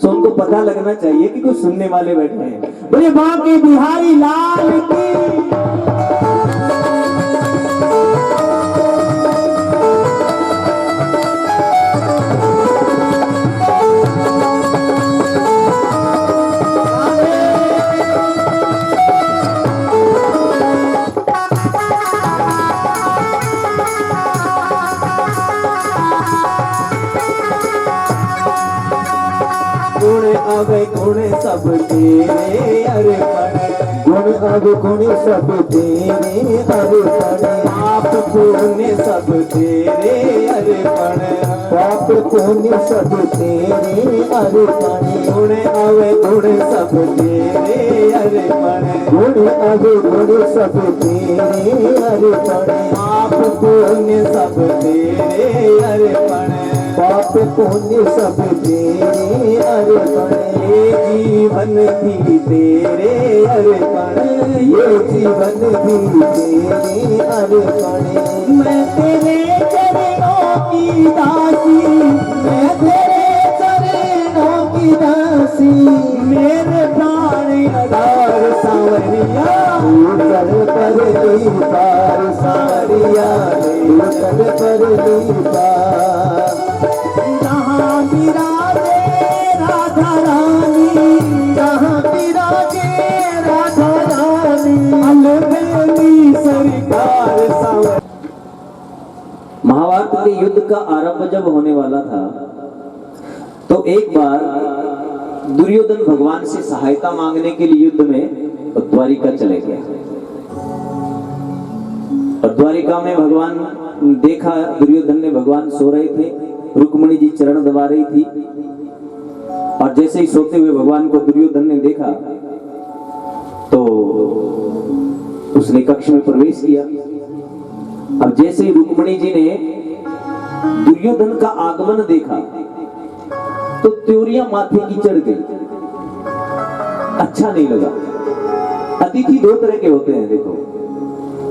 [SPEAKER 2] सो उनको पता लगना चाहिए कि कोई सुनने वाले बैठे हैं। बोले बांके बिहारी लाल की।
[SPEAKER 3] आवे गुण सब तेरे अर्पण, गुण आवे गुण सब तेरे अर्पण,
[SPEAKER 2] पाप पुण्य सब तेरे अर्पण,
[SPEAKER 3] पाप पुण्य सब तेरे अर्पण,
[SPEAKER 2] गुण आवे गुण सब तेरे अर्पण,
[SPEAKER 3] गुण आवे गुण सब तेरे अर्पण,
[SPEAKER 2] पाप पुण्य सब तेरे अर्पण,
[SPEAKER 3] पाप पुण्य सब तेरे अर्पण।
[SPEAKER 2] ये जीवन भी तेरे अर्पण,
[SPEAKER 3] ये जीवन भी तेरे अर्पण।
[SPEAKER 2] मैं तेरे चरणों की दासी,
[SPEAKER 3] मैं तेरे चरणों की दासी,
[SPEAKER 2] मेरे प्राण आधार सांवरिया,
[SPEAKER 3] चल परली पार, सावरिया चल परली पार।
[SPEAKER 2] जहाँ विराजे राधा रानी,
[SPEAKER 3] जहाँ विराजे राधा रानी,
[SPEAKER 2] अलबेली सरकार सांवरिया। महाभारत के युद्ध का आरंभ जब होने वाला था तो एक बार दुर्योधन भगवान से सहायता मांगने के लिए युद्ध में द्वारिका चले गया। और द्वारिका में भगवान देखा, दुर्योधन ने भगवान सो रहे थे, रुक्मिणी जी चरण दबा रही थी। और जैसे ही सोते हुए भगवान को दुर्योधन ने देखा तो उसने कक्ष में प्रवेश किया। अब जैसे ही रुक्मिणी जी ने दुर्योधन का आगमन देखा तो त्योरियां माथे की चढ़ गई, अच्छा नहीं लगा। अतिथि दो तरह के होते हैं, देखो,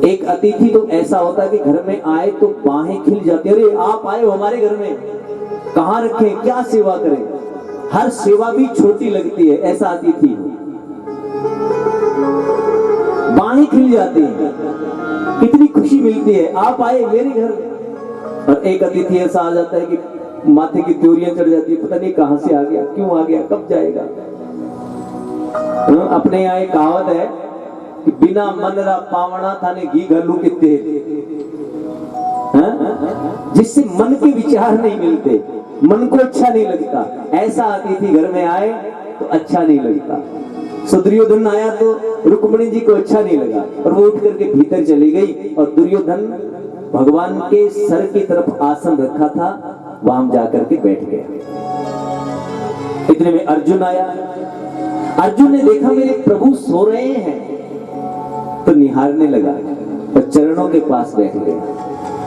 [SPEAKER 2] एक अतिथि तो ऐसा होता है कि घर में आए तो बाहें खिल जाती है, अरे आप आए हो हमारे घर में, कहाँ रखें, क्या सेवा करें, हर सेवा भी छोटी लगती है, ऐसा अतिथि हो। बाहें खिल जाती हैं, कितनी खुशी मिलती है, आप आए मेरे घर। और एक अतिथि ऐसा आ जाता है कि माथे की त्योरियां चढ़ जाती है, पता नहीं कहां से आ गया, क्यों आ गया, कब जाएगा। अपने यहाँ एक कहावत है कि बिना मनरा पावना थाने घी घलू के तेल, जिससे मन के विचार नहीं मिलते, मन को अच्छा नहीं लगता, ऐसा अतिथि घर में आए तो अच्छा नहीं लगता। दुर्योधन आया तो रुक्मिणी जी को अच्छा नहीं लगा और वो उठ करके भीतर चली गई। और दुर्योधन भगवान के सर की तरफ आसन रखा था, वहां जाकर के बैठ गया। इतने में अर्जुन आया। अर्जुन ने देखा मेरे प्रभु सो रहे हैं तो निहारने लगा और चरणों के पास बैठ गया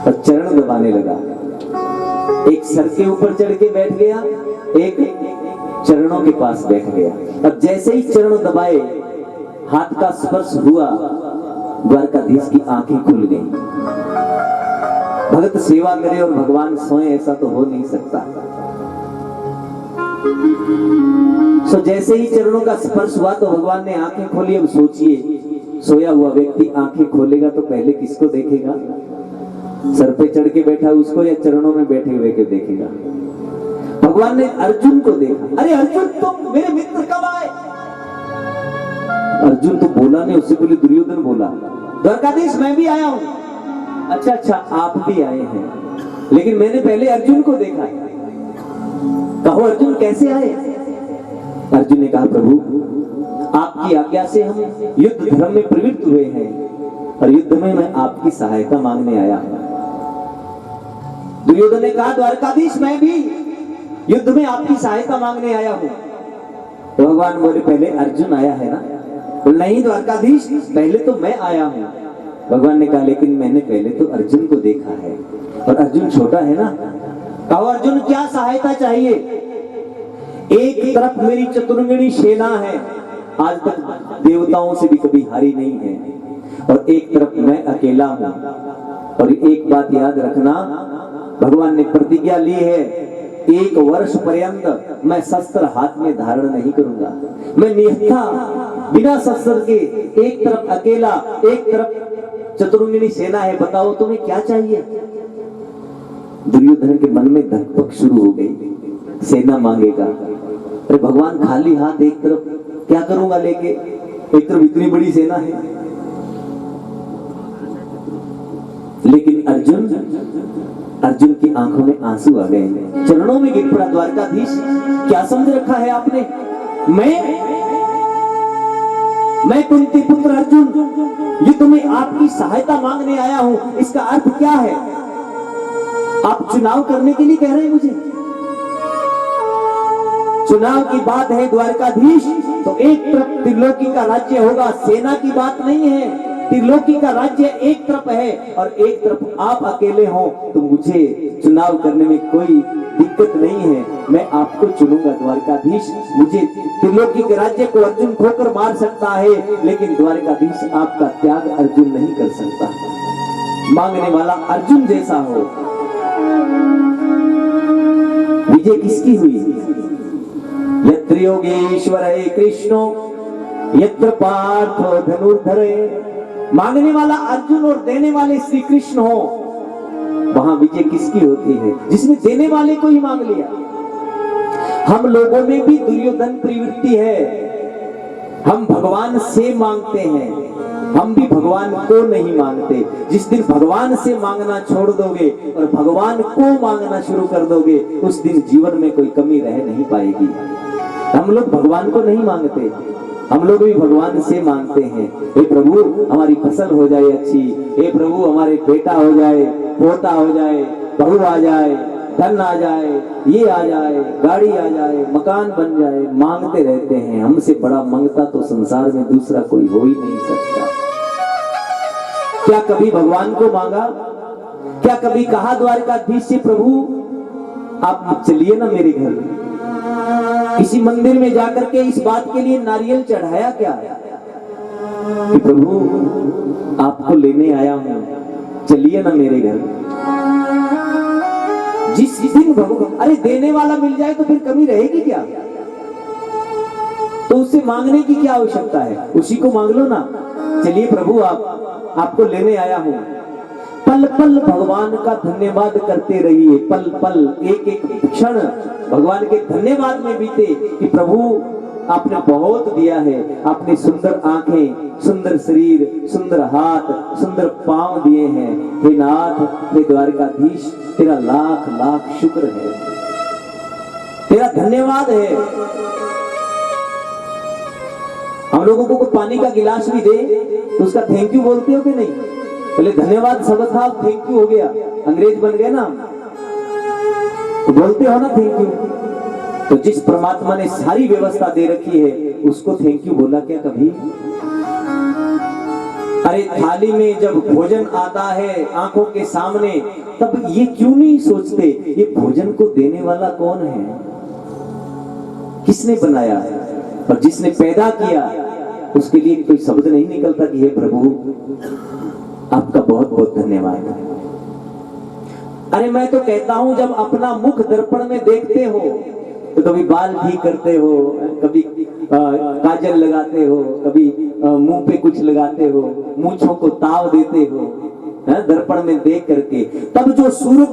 [SPEAKER 2] और चरण दबाने लगा। एक सर के ऊपर चढ़ के बैठ गया, एक चरणों के पास बैठ गया। अब जैसे ही चरण दबाए, हाथ का स्पर्श हुआ, द्वारकाधीश की आंखें खुल गईं। भगत सेवा करे और भगवान सोए, ऐसा तो हो नहीं सकता। जैसे ही चरणों का स्पर्श हुआ तो भगवान ने आंखें खोली। अब सोचिए, सोया हुआ व्यक्ति आंखें खोलेगा तो पहले किसको देखेगा? सर पे चढ़ के बैठा उसको या चरणों में बैठे हुए के देखेगा? भगवान ने अर्जुन को देखा। अरे अर्जुन, तुम मेरे मित्र कब आए? अर्जुन तो बोला नहीं, उससे पहले दुर्योधन बोला, द्वारकाधीश मैं भी आया हूं। अच्छा अच्छा, आप भी आए हैं, लेकिन मैंने पहले अर्जुन को देखा है। कहो अर्जुन कैसे आए? अर्जुन ने कहा, प्रभु आपकी आज्ञा से हम युद्ध धर्म में प्रवृत्त हुए हैं और युद्ध में मैं आपकी सहायता मांगने आया हूं। दुर्योधन ने कहा, द्वारकाधीश मैं भी युद्ध में आपकी सहायता मांगने आया हूं। तो भगवान बोले, पहले अर्जुन आया है ना? बोले नहीं द्वारकाधीश, पहले तो मैं आया हूं। भगवान ने कहा, लेकिन मैंने पहले तो अर्जुन को देखा है और अर्जुन छोटा है ना। कहो अर्जुन क्या सहायता चाहिए? एक तरफ मेरी चतुर्ंगिणी सेना है, आज तक देवताओं से भी कभी हारी नहीं है, और एक तरफ मैं अकेला हूं। और एक बात याद रखना, भगवान ने प्रतिज्ञा ली है, 1 वर्ष पर्यंत मैं शस्त्र हाथ में धारण नहीं करूंगा। मैं निहत्था बिना शस्त्र के, एक तरफ अकेला, एक तरफ चतुर्ंगिणी सेना है, बताओ तुम्हें क्या चाहिए? दुर्योधन के मन में धकपक शुरू हो गई, सेना मांगेगा। अरे भगवान खाली हाथ, एक तरफ क्या करूंगा लेके, एक तरफ इतनी बड़ी सेना है। लेकिन अर्जुन की आंखों में आंसू आ गए, चरणों में गिर पड़ा। द्वारकाधीश क्या समझ रखा है आपने? मैं कुंती पुत्र अर्जुन युद्ध में आपकी सहायता मांगने आया हूं, इसका अर्थ क्या है? आप चुनाव करने के लिए कह रहे हैं मुझे? चुनाव की बात है द्वारकाधीश, तो एक तरफ त्रिलोकी का राज्य होगा, सेना की बात नहीं है। त्रिलोकी का राज्य एक तरफ है और एक तरफ आप अकेले हो, तो मुझे चुनाव करने में कोई दिक्कत नहीं है, मैं आपको चुनूंगा द्वारकाधीश। मुझे त्रिलोकी के राज्य को अर्जुन खोकर मार सकता है, लेकिन द्वारकाधीश आपका त्याग अर्जुन नहीं कर सकता। मांगने वाला अर्जुन जैसा हो। विजय किसकी हुई? यत्र योगेश्वरः कृष्णो यत्र पार्थो धनुर्धरे। मांगने वाला अर्जुन और देने वाले श्री कृष्ण हो, वहां विजय किसकी होती है? जिसने देने वाले को ही मांग लिया। हम लोगों में भी दुर्योधन प्रवृत्ति है, हम भगवान से मांगते हैं, हम भी भगवान को नहीं मांगते। जिस दिन भगवान से मांगना छोड़ दोगे और भगवान को मांगना शुरू कर दोगे, उस दिन जीवन में कोई कमी रह नहीं पाएगी। हम लोग भगवान को नहीं मांगते, हम लोग भी भगवान से मांगते हैं, हे प्रभु हमारी फसल हो जाए अच्छी, हे प्रभु हमारे बेटा हो जाए, पोता हो जाए, बहू आ जाए, धन आ जाए, ये आ जाए, गाड़ी आ जाए, मकान बन जाए। मांगते रहते हैं। हमसे बड़ा मांगता तो संसार में दूसरा कोई हो ही नहीं सकता। क्या कभी भगवान को मांगा? क्या कभी कहा द्वारकाधीश से, प्रभु आप चलिए ना मेरे घर? किसी मंदिर में जाकर के इस बात के लिए नारियल चढ़ाया क्या कि प्रभु आपको लेने आया हूं, चलिए ना मेरे घर? जिस दिन भगवान, अरे देने वाला मिल जाए तो फिर कमी रहेगी क्या? तो उससे मांगने की क्या आवश्यकता है? उसी को मांग लो ना। चलिए प्रभु आपको लेने आया हूं। पल पल भगवान का धन्यवाद करते रहिए। पल पल एक एक क्षण भगवान के धन्यवाद में बीते कि प्रभु आपने बहुत दिया है। आपने सुंदर आंखें, सुंदर शरीर, सुंदर हाथ, सुंदर पांव दिए हैं। हे नाथ, हे द्वारकाधीश, तेरा लाख लाख शुक्र है, तेरा धन्यवाद है। हम लोगों को पानी का गिलास भी दे तो उसका थैंक यू बोलते हो कि नहीं? पहले धन्यवाद शब्द था, थैंक यू हो गया, अंग्रेज बन गए ना, तो बोलते हो ना थैंक यू। तो जिस परमात्मा ने सारी व्यवस्था दे रखी है उसको थैंक यू बोला क्या कभी? अरे थाली में जब भोजन आता है आंखों के सामने, तब ये क्यों नहीं सोचते ये भोजन को देने वाला कौन है, किसने बनाया? और जिसने पैदा किया उसके लिए कोई शब्द नहीं निकलता कि हे प्रभु आपका बहुत बहुत धन्यवाद। अरे मैं तो कहता हूं जब अपना मुख दर्पण में देखते हो तो कभी बाल ठीक करते हो, कभी काजल लगाते हो, कभी मुंह पे कुछ लगाते हो, मूंछों को ताव देते हो दर्पण में देख करके, तब जो सूरत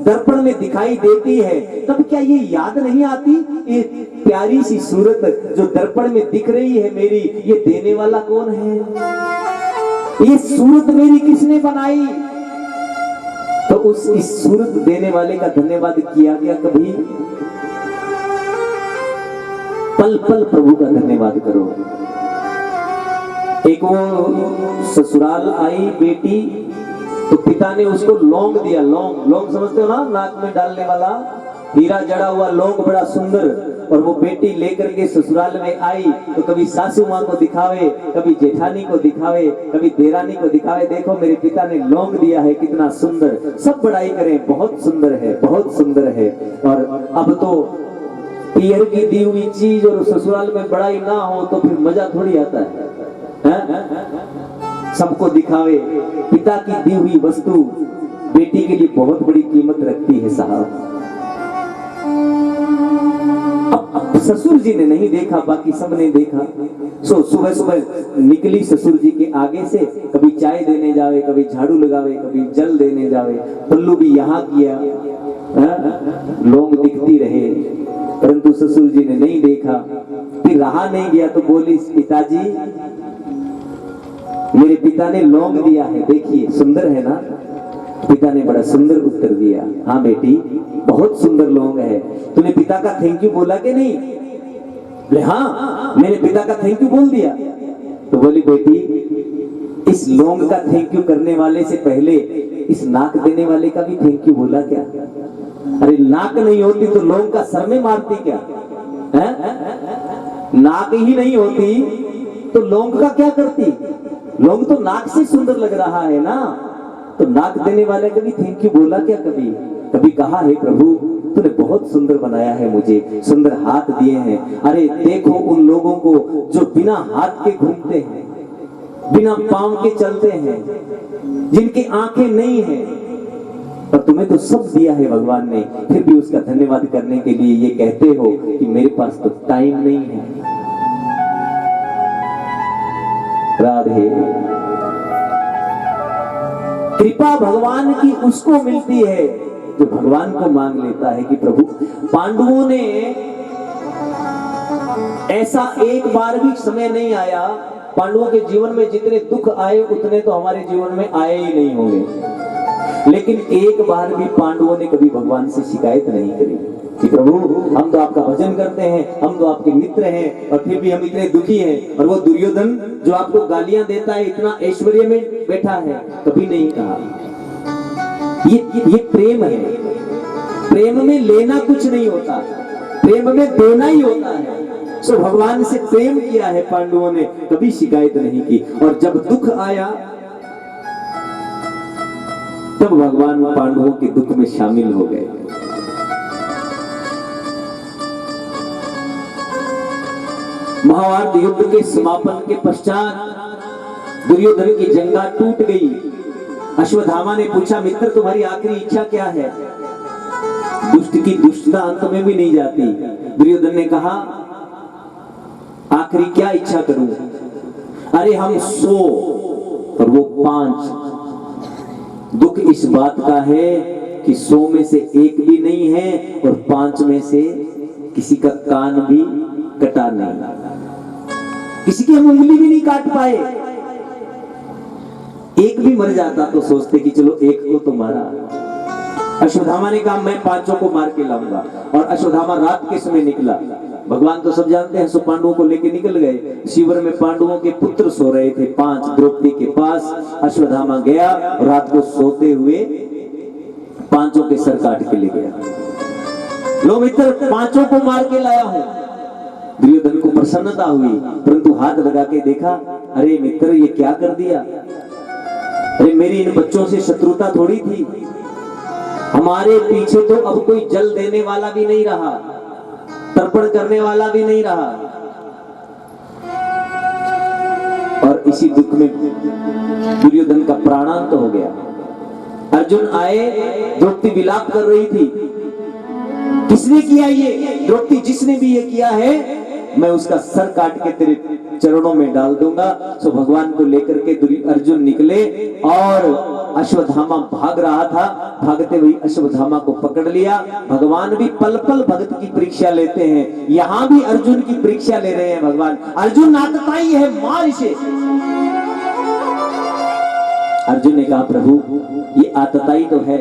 [SPEAKER 2] दर्पण में दिखाई देती है तब क्या ये याद नहीं आती ये प्यारी सी सूरत जो दर्पण में दिख रही है मेरी, ये देने वाला कौन है? ये सूरत मेरी किसने बनाई? तो इस सूरत देने वाले का धन्यवाद किया गया कभी? पल पल प्रभु का धन्यवाद करो। एक वो ससुराल आई बेटी तो पिता ने उसको लौंग दिया। लौंग, लौंग समझते हो ना, नाक में डालने वाला हीरा जड़ा हुआ लौंग, बड़ा सुंदर। और वो बेटी लेकर के ससुराल में आई तो कभी सासू माँ को दिखावे, कभी जेठानी को दिखावे, कभी देरानी को दिखावे, देखो मेरे पिता ने लौंग दिया है, कितना सुंदर। सब बड़ाई करें, बहुत सुंदर है, बहुत सुंदर है। और अब तो पियर की दी हुई चीज और ससुराल में बड़ाई ना हो तो फिर मजा थोड़ी आता है। सबको दिखावे। पिता की दी हुई वस्तु बेटी के लिए बहुत बड़ी कीमत रखती है साहब। अब ससुर जी ने नहीं देखा, बाकी सबने देखा। सो सुबह सुबह निकली ससुर जी के आगे से, कभी चाय देने जावे, कभी झाड़ू लगावे, कभी जल देने जावे। पल्लू भी यहाँ किया, लोग दिखती रहे, परंतु ससुर जी ने नहीं देखा। फिर रहा नहीं गया तो बोली, पिताजी मेरे पिता ने लौंग दिया है, देखिए सुंदर है ना? पिता ने बड़ा सुंदर उत्तर दिया, हाँ बेटी बहुत सुंदर लौंग है। तूने पिता का थैंक यू बोला कि नहीं? बोले हाँ मैंने पिता का थैंक यू बोल दिया। तो बोली बेटी इस लौंग का थैंक यू करने वाले से पहले इस नाक देने वाले का भी थैंक यू बोला क्या? अरे नाक नहीं होती तो लौंग का सर में मारती क्या? नाक ही नहीं होती तो लौंग का क्या करती? लौंग तो नाक से सुंदर लग रहा है ना, तो नाक देने वाले का भी थैंक यू बोला क्या कभी? कभी कहा है प्रभु तूने बहुत सुंदर बनाया है, मुझे सुंदर हाथ दिए हैं। अरे देखो उन लोगों को जो बिना हाथ के घूमते हैं, बिना पांव के चलते हैं, जिनकी आंखें नहीं है, और तुम्हें तो सब दिया है भगवान ने, फिर भी उसका धन्यवाद करने के लिए ये कहते हो कि मेरे पास तो टाइम नहीं है। राधे। कृपा भगवान की उसको मिलती है जो भगवान को मांग लेता है कि प्रभु। पांडवों ने ऐसा एक बार भी समय नहीं आया, पांडवों के जीवन में जितने दुख आए उतने तो हमारे जीवन में आए ही नहीं होंगे। लेकिन एक बार भी पांडवों ने कभी भगवान से शिकायत नहीं करी कि प्रभु हम तो आपका भजन करते हैं, हम तो आपके मित्र हैं, और फिर भी हम इतने दुखी हैं। और वो दुर्योधन जो आपको गालियां देता है, इतना ऐश्वर्य में बैठा है, कभी नहीं कहा। ये प्रेम है। प्रेम में लेना कुछ नहीं होता, प्रेम में देना ही होता है। सो भगवान से प्रेम किया है पांडवों ने, कभी शिकायत नहीं की। और जब दुख आया तब भगवान पांडवों के दुख में शामिल हो गए। महाभारत युद्ध के समापन के पश्चात दुर्योधन की जंगा टूट गई। अश्वत्थामा ने पूछा, मित्र तुम्हारी आखिरी इच्छा क्या है? दुष्ट की दुष्टता अंत में भी नहीं जाती। दुर्योधन ने कहा, आखिरी क्या इच्छा करूं? अरे हम 100 और वो 5। दुख इस बात का है कि 100 में से एक भी नहीं है और 5 में से किसी का कान भी कटा नहीं, किसी की हम उंगली भी नहीं काट पाए। एक भी मर जाता तो सोचते कि चलो एक को तो मारा। अश्वत्थामा ने कहा मैं 5 को मार के लाऊंगा। और अश्वत्थामा रात के समय निकला। भगवान तो सब जानते हैं, सो पांडवों को लेकर निकल गए। शिविर में पांडवों के पुत्र सो रहे थे 5 द्रौपदी के पास। अश्वत्थामा गया, रात को सोते हुए 5 के सर काट के ले गया। लो मित्र, 5 को मार के लाया हूं। दुर्योधन को प्रसन्नता हुई, परंतु हाथ लगा के देखा, अरे मित्र ये क्या कर दिया? अरे मेरी इन बच्चों से शत्रुता थोड़ी थी। हमारे पीछे तो अब कोई जल देने वाला भी नहीं रहा, तर्पण करने वाला भी नहीं रहा। और इसी दुख में दुर्योधन का प्राणांत हो गया। अर्जुन आए, द्रौपदी विलाप कर रही थी। किसने किया ये? द्रौपदी, जिसने भी ये किया है मैं उसका सर काट के तेरे चरणों में डाल दूंगा। सो भगवान को लेकर के अर्जुन निकले और अश्वत्थामा भाग रहा था। भागते हुए अश्वत्थामा को पकड़ लिया। भगवान भी पल पल भक्त की परीक्षा लेते हैं, यहां भी अर्जुन की परीक्षा ले रहे हैं भगवान। अर्जुन नाटकाई है, मार इसे। अर्जुन ने कहा, प्रभु ये आतताई तो है,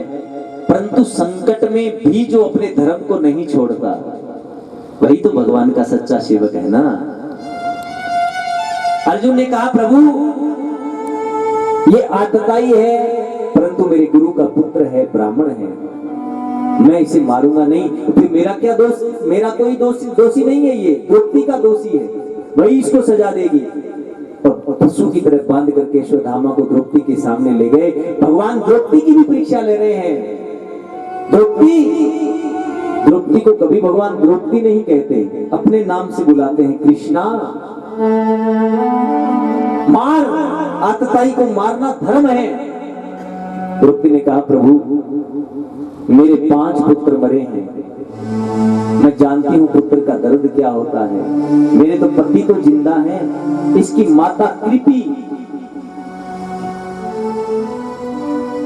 [SPEAKER 2] परंतु संकट में भी जो अपने धर्म को नहीं छोड़ता वही तो भगवान का सच्चा सेवक है ना। अर्जुन ने कहा, प्रभु ये आतताई है, परंतु मेरे गुरु का पुत्र है, ब्राह्मण है, मैं इसे मारूंगा नहीं। फिर मेरा क्या दोष? मेरा कोई दोषी नहीं है, ये द्रौपदी का दोषी है, वही इसको सजा देगी। और पशु की तरह बांध करके अश्वत्थामा को द्रौपदी के सामने ले गए। भगवान द्रौपदी की भी परीक्षा ले रहे हैं। द्रौपदी को कभी भगवान द्रौपदी नहीं कहते, अपने नाम से बुलाते हैं, कृष्णा मार, आतताई को मारना धर्म है। द्रौपदी ने कहा, प्रभु मेरे 5 पुत्र मरे हैं, मैं जानती हूं पुत्र का दर्द क्या होता है। मेरे तो पति तो जिंदा है, इसकी माता कृपी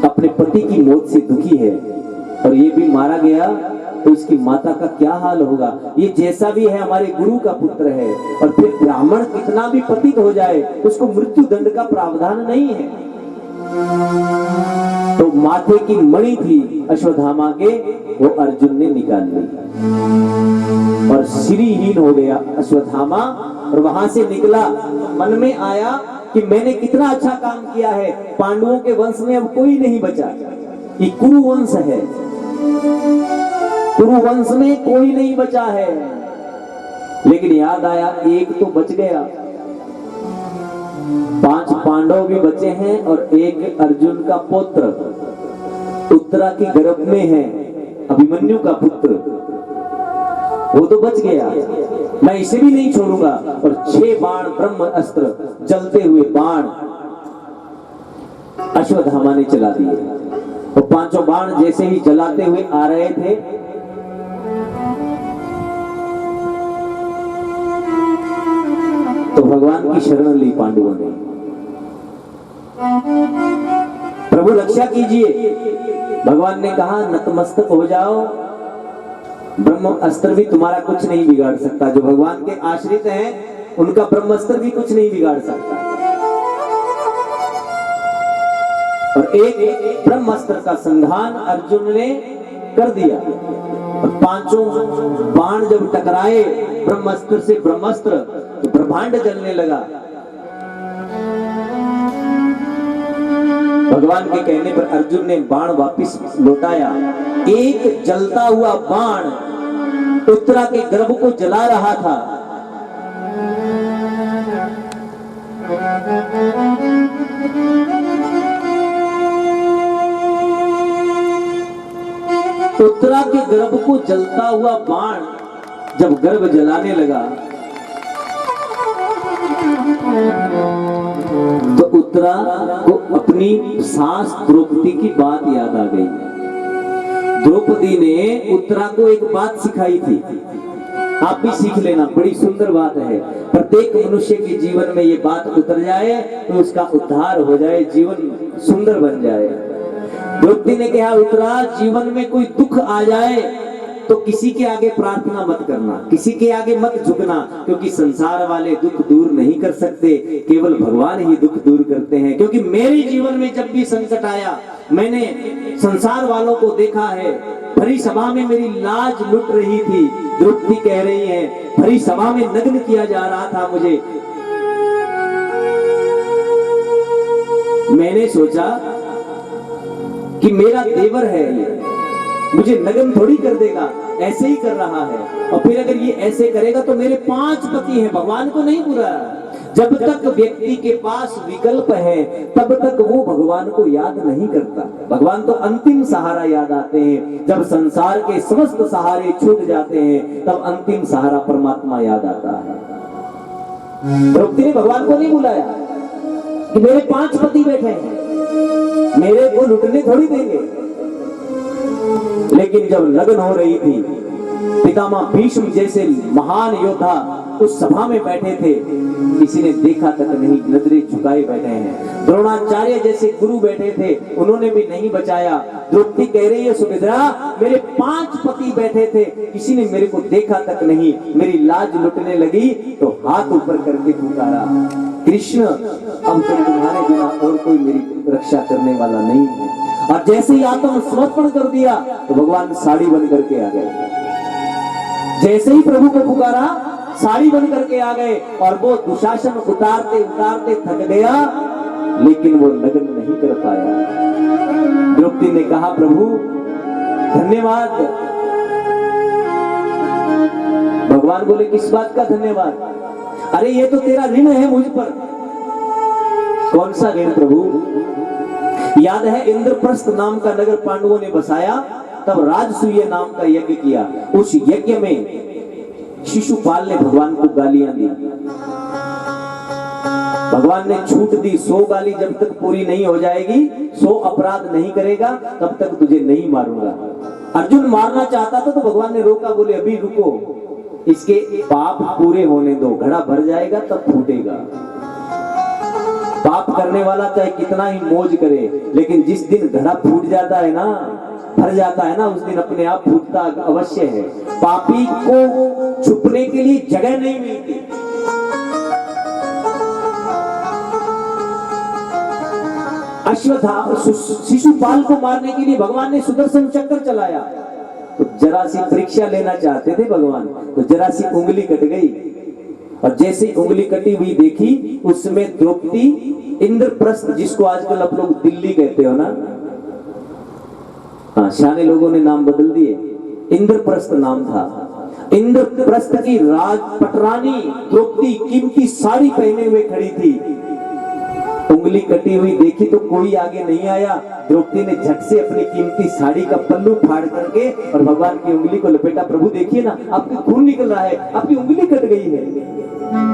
[SPEAKER 2] अपने पति की मौत से दुखी है, और ये भी मारा गया तो इसकी माता का क्या हाल होगा। ये जैसा भी है हमारे गुरु का पुत्र है, और फिर ब्राह्मण कितना भी पतित हो जाए उसको मृत्यु दंड का प्रावधान नहीं है। तो माथे की मणि थी अश्वत्थामा के, वो अर्जुन ने निकाल ली और श्रीहीन हो गया अश्वत्थामा। और वहां से निकला, मन में आया कि मैंने कितना अच्छा काम किया है, पांडवों के वंश में अब कोई नहीं बचा, ये कुरु वंश है, कुरु वंश में कोई नहीं बचा है। लेकिन याद आया एक तो बच गया, 5 पांडव भी बचे हैं और एक अर्जुन का पुत्र उत्तरा के गर्भ में है, अभिमन्यु का पुत्र, वो तो बच गया, मैं इसे भी नहीं छोड़ूंगा। और 6 बाण ब्रह्म अस्त्र, जलते हुए बाण अश्वत्थामा ने चला दिए। और 5 बाण जैसे ही जलाते हुए आ रहे थे, तो भगवान की शरण ली पांडवों ने। प्रभु रक्षा कीजिए। भगवान ने कहा, नतमस्तक हो जाओ, ब्रह्म अस्त्र भी तुम्हारा कुछ नहीं बिगाड़ सकता। जो भगवान के आश्रित हैं उनका ब्रह्मास्त्र भी कुछ नहीं बिगाड़ सकता। और एक ब्रह्मास्त्र का संधान अर्जुन ने कर दिया। और पांचों बाण जब टकराए ब्रह्मास्त्र से ब्रह्मास्त्र, तो ब्रह्मांड जलने लगा। भगवान के कहने पर अर्जुन ने बाण वापिस लौटाया। एक जलता हुआ बाण उत्तरा के गर्भ को जला रहा था। उत्तरा के गर्भ को जलता हुआ बाण जब गर्भ जलाने लगा तो उत्तरा को अपनी सास द्रौपदी की बात याद आ गई। द्रौपदी ने उत्तरा को एक बात सिखाई थी, आप भी सीख लेना, बड़ी सुंदर बात है। प्रत्येक मनुष्य के जीवन में ये बात उतर जाए तो उसका उद्धार हो जाए, जीवन सुंदर बन जाए। द्रौपदी ने कहा, उत्तरा, जीवन में कोई दुख आ जाए तो किसी के आगे प्रार्थना मत करना, किसी के आगे मत झुकना, क्योंकि संसार वाले दुख दूर नहीं कर सकते, केवल भगवान ही दुख दूर करते हैं। क्योंकि मेरे जीवन में जब भी संकट आया, मैंने संसार वालों को देखा है। भरी सभा में मेरी लाज लुट रही थी, द्रौपदी कह रही है, भरी सभा में नग्न किया जा रहा था मुझे। मैंने सोचा कि मेरा देवर है ये, मुझे नग्न थोड़ी कर देगा, ऐसे ही कर रहा है। और फिर अगर ये ऐसे करेगा तो मेरे 5 पति हैं, भगवान को नहीं बुरा। जब तक व्यक्ति के पास विकल्प है तब तक वो भगवान को याद नहीं करता। भगवान तो अंतिम सहारा याद आते हैं। जब संसार के समस्त सहारे छूट जाते हैं तब अंतिम सहारा परमात्मा याद आता है। द्रौपदी ने भगवान को नहीं बुलाया कि मेरे 5 पति बैठे हैं, मेरे को लुटने थोड़ी देंगे। लेकिन जब लगन हो रही थी, पितामह भीष्म जैसे महान योद्धा उस सभा में बैठे थे, किसी ने देखा तक नहीं, नजरें झुकाए बैठे हैं। द्रोणाचार्य जैसे गुरु बैठे थे, उन्होंने भी नहीं बचाया। द्रौपदी कह रही है, सुभद्रा, मेरे 5 पति बैठे थे, किसी ने मेरे को देखा तक नहीं, मेरी लाज लुटने लगी तो हाथ ऊपर करके पुकारा, कृष्ण, अब तो तुम्हारे बिना और कोई मेरी रक्षा करने वाला नहीं है। और जैसे ही आत्म समर्पण कर दिया तो भगवान साड़ी बन करके आ गए। जैसे ही प्रभु को पुकारा, साड़ी बन करके आ गए। और वो दुशासन उतारते उतारते थक गया, लेकिन वो लगन नहीं कर पाया। द्रौपदी ने कहा, प्रभु धन्यवाद। भगवान बोले, किस बात का धन्यवाद? अरे ये तो तेरा ऋण है मुझ पर। कौन सा ऋण प्रभु? याद है, इंद्रप्रस्थ नाम का नगर पांडवों ने बसाया, तब राजसूय नाम का यज्ञ किया। उस यज्ञ में शिशुपाल ने भगवान को गालियां दी। भगवान ने छूट दी, 100 गाली जब तक पूरी नहीं हो जाएगी, 100 अपराध नहीं करेगा, तब तक तुझे नहीं मारूंगा। अर्जुन मारना चाहता था तो भगवान ने रोका, बोले अभी रुको, इसके पाप पूरे होने दो, घड़ा भर जाएगा तब फूटेगा। पाप करने वाला चाहे कितना ही मौज करे, लेकिन जिस दिन घड़ा फूट जाता है ना, भर जाता है ना, उस दिन अपने आप फूटता अवश्य है। पापी को छुपने के लिए जगह नहीं मिलती। अश्वत्थामा शिशुपाल को मारने के लिए भगवान ने सुदर्शन चक्र चलाया, तो जरा सी परीक्षा लेना चाहते थे भगवान, तो जरा सी उंगली कट गई। और जैसे उंगली कटी हुई देखी, उसमें द्रौपदी इंद्रप्रस्थ, जिसको आजकल आप लोग दिल्ली कहते हो ना, हाँ, शाने लोगों ने नाम बदल दिए, इंद्रप्रस्थ नाम था। इंद्रप्रस्थ की राज पटरानी द्रौपदी कीमती साड़ी पहने हुए खड़ी थी। उंगली कटी हुई देखी तो कोई आगे नहीं आया। द्रौपदी ने झट से अपनी कीमती साड़ी का पल्लू फाड़ करके और भगवान की उंगली को लपेटा। प्रभु देखिए ना, आपके खून निकल रहा है, आपकी उंगली कट गई है।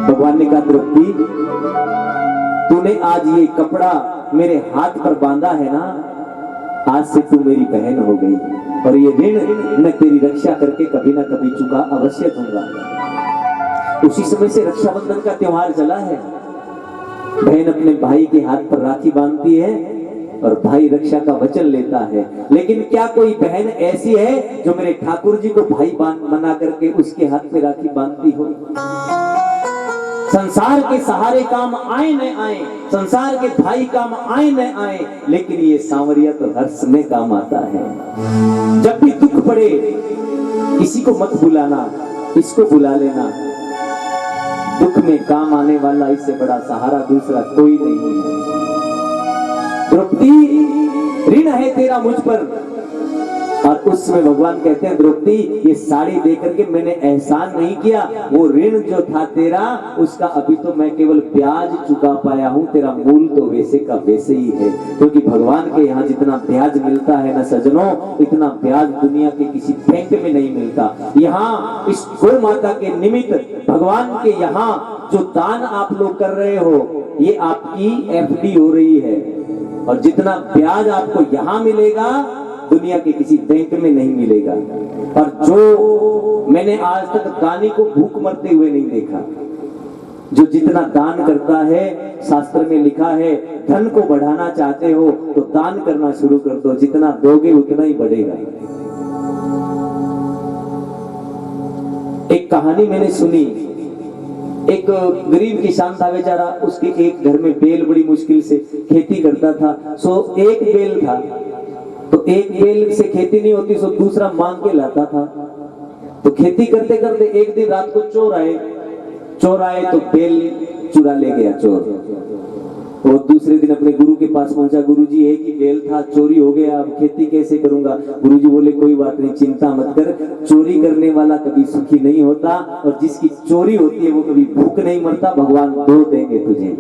[SPEAKER 2] भगवान ने कहा, द्रौपदी, तूने आज ये कपड़ा मेरे हाथ पर बांधा है ना, आज से तू मेरी बहन हो गई, और ये ऋण मैं तेरी रक्षा करके कभी ना कभी चुका अवश्य दूंगा। उसी समय से रक्षाबंधन का त्योहार चला है। बहन अपने भाई के हाथ पर राखी बांधती है और भाई रक्षा का वचन लेता है। लेकिन क्या कोई बहन ऐसी है जो मेरे ठाकुर जी को भाई बना करके उसके हाथ पे राखी बांधती हो? संसार के सहारे काम आए न आए, संसार के भाई काम आए न आए, लेकिन ये सांवरिया तो हर समय काम आता है। जब भी दुख पड़े किसी को मत बुलाना, इसको बुला लेना। दुख में काम आने वाला इससे बड़ा सहारा दूसरा कोई नहीं है। द्रौपदी ऋण है तेरा मुझ पर, और उसमें भगवान कहते हैं द्रौपदी ये साड़ी देकर के मैंने एहसान नहीं किया, वो ऋण जो था तेरा उसका अभी तो मैं केवल ब्याज चुका पाया हूं, तेरा मूल तो वैसे का वैसे ही है। क्योंकि भगवान के यहाँ जितना ब्याज मिलता है ना सजनों, इतना ब्याज दुनिया के किसी बैंक में नहीं मिलता। यहाँ इस गौ माता के निमित्त भगवान के यहाँ जो दान आप लोग कर रहे हो, ये आपकी FD हो रही है, और जितना ब्याज आपको यहाँ मिलेगा दुनिया के किसी बैंक में नहीं मिलेगा। और जो मैंने आज तक दानी को भूख मरते हुए नहीं देखा। जो जितना दान करता है, शास्त्र में लिखा है धन को बढ़ाना चाहते हो तो दान करना शुरू कर दो, जितना दोगे उतना ही बढ़ेगा। एक कहानी मैंने सुनी, एक गरीब किसान था बेचारा, उसके एक घर में बेल बड़ी मुश्किल से खेती करता था। सो एक बेल था, तो एक बेल से खेती नहीं होती, सो दूसरा मांग के लाता था। तो खेती करते करते एक दिन रात को चोर आए तो बेल चुरा ले गया चोर। और दूसरे दिन अपने गुरु के पास पहुंचा, गुरुजी एक ही बेल था, चोरी हो गया, अब खेती कैसे करूंगा। गुरुजी बोले कोई बात नहीं, चिंता मत कर, चोरी करने वाला कभी सुखी नहीं होता, और जिसकी चोरी होती है वो कभी भूख नहीं मरता। भगवान दो देंगे तुझे।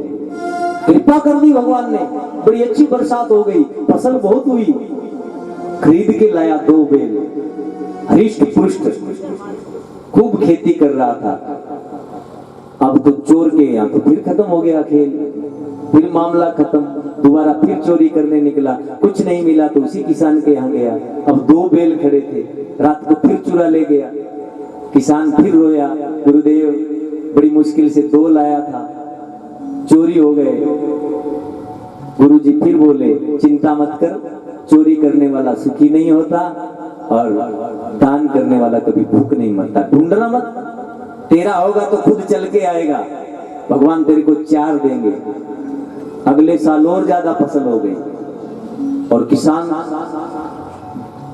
[SPEAKER 2] कृपा कर दी भगवान ने, बड़ी अच्छी बरसात हो गई, फसल बहुत हुई। खरीद के लाया 2 बेल, हरिष्ट पुष्ट खूब खेती कर रहा था। अब तो चोर के यहाँ तो फिर खत्म हो गया खेल, फिर मामला खत्म। दोबारा फिर चोरी करने निकला, कुछ नहीं मिला तो उसी किसान के यहाँ गया। अब 2 बेल खड़े थे, रात को फिर चुरा ले गया। किसान फिर रोया, गुरुदेव बड़ी मुश्किल से 2 लाया था, चोरी हो गए। गुरुजी फिर बोले चिंता मत कर, चोरी करने वाला सुखी नहीं होता, और दान करने वाला कभी भूख नहीं मरता। ढूंढना मत, तेरा होगा तो खुद चल के आएगा। भगवान तेरे को 4 देंगे। अगले साल और ज्यादा फसल हो गई, और किसान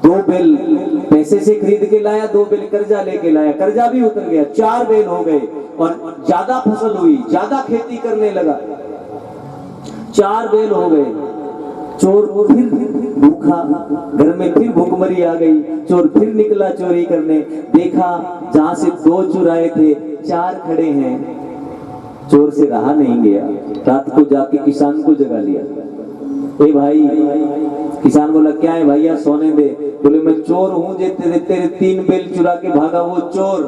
[SPEAKER 2] 2 बेल पैसे से खरीद के लाया, 2 बेल कर्जा लेके लाया, कर्जा भी उतर गया, 4 बेल हो गए, और ज्यादा फसल हुई, ज्यादा खेती करने लगा। 4 बेल हो गए, चोर फिर भूखा, घर में फिर भूखमरी आ गई। चोर फिर निकला चोरी करने, देखा जहां से 2 चुराए थे 4 खड़े हैं। चोर से रहा नहीं गया, रात को जाके किसान को जगा लिया। ए भाई, किसान बोला क्या है भैया, सोने दे। बोले मैं चोर हूं, तेरे 3 बेल चुरा के भागा वो चोर।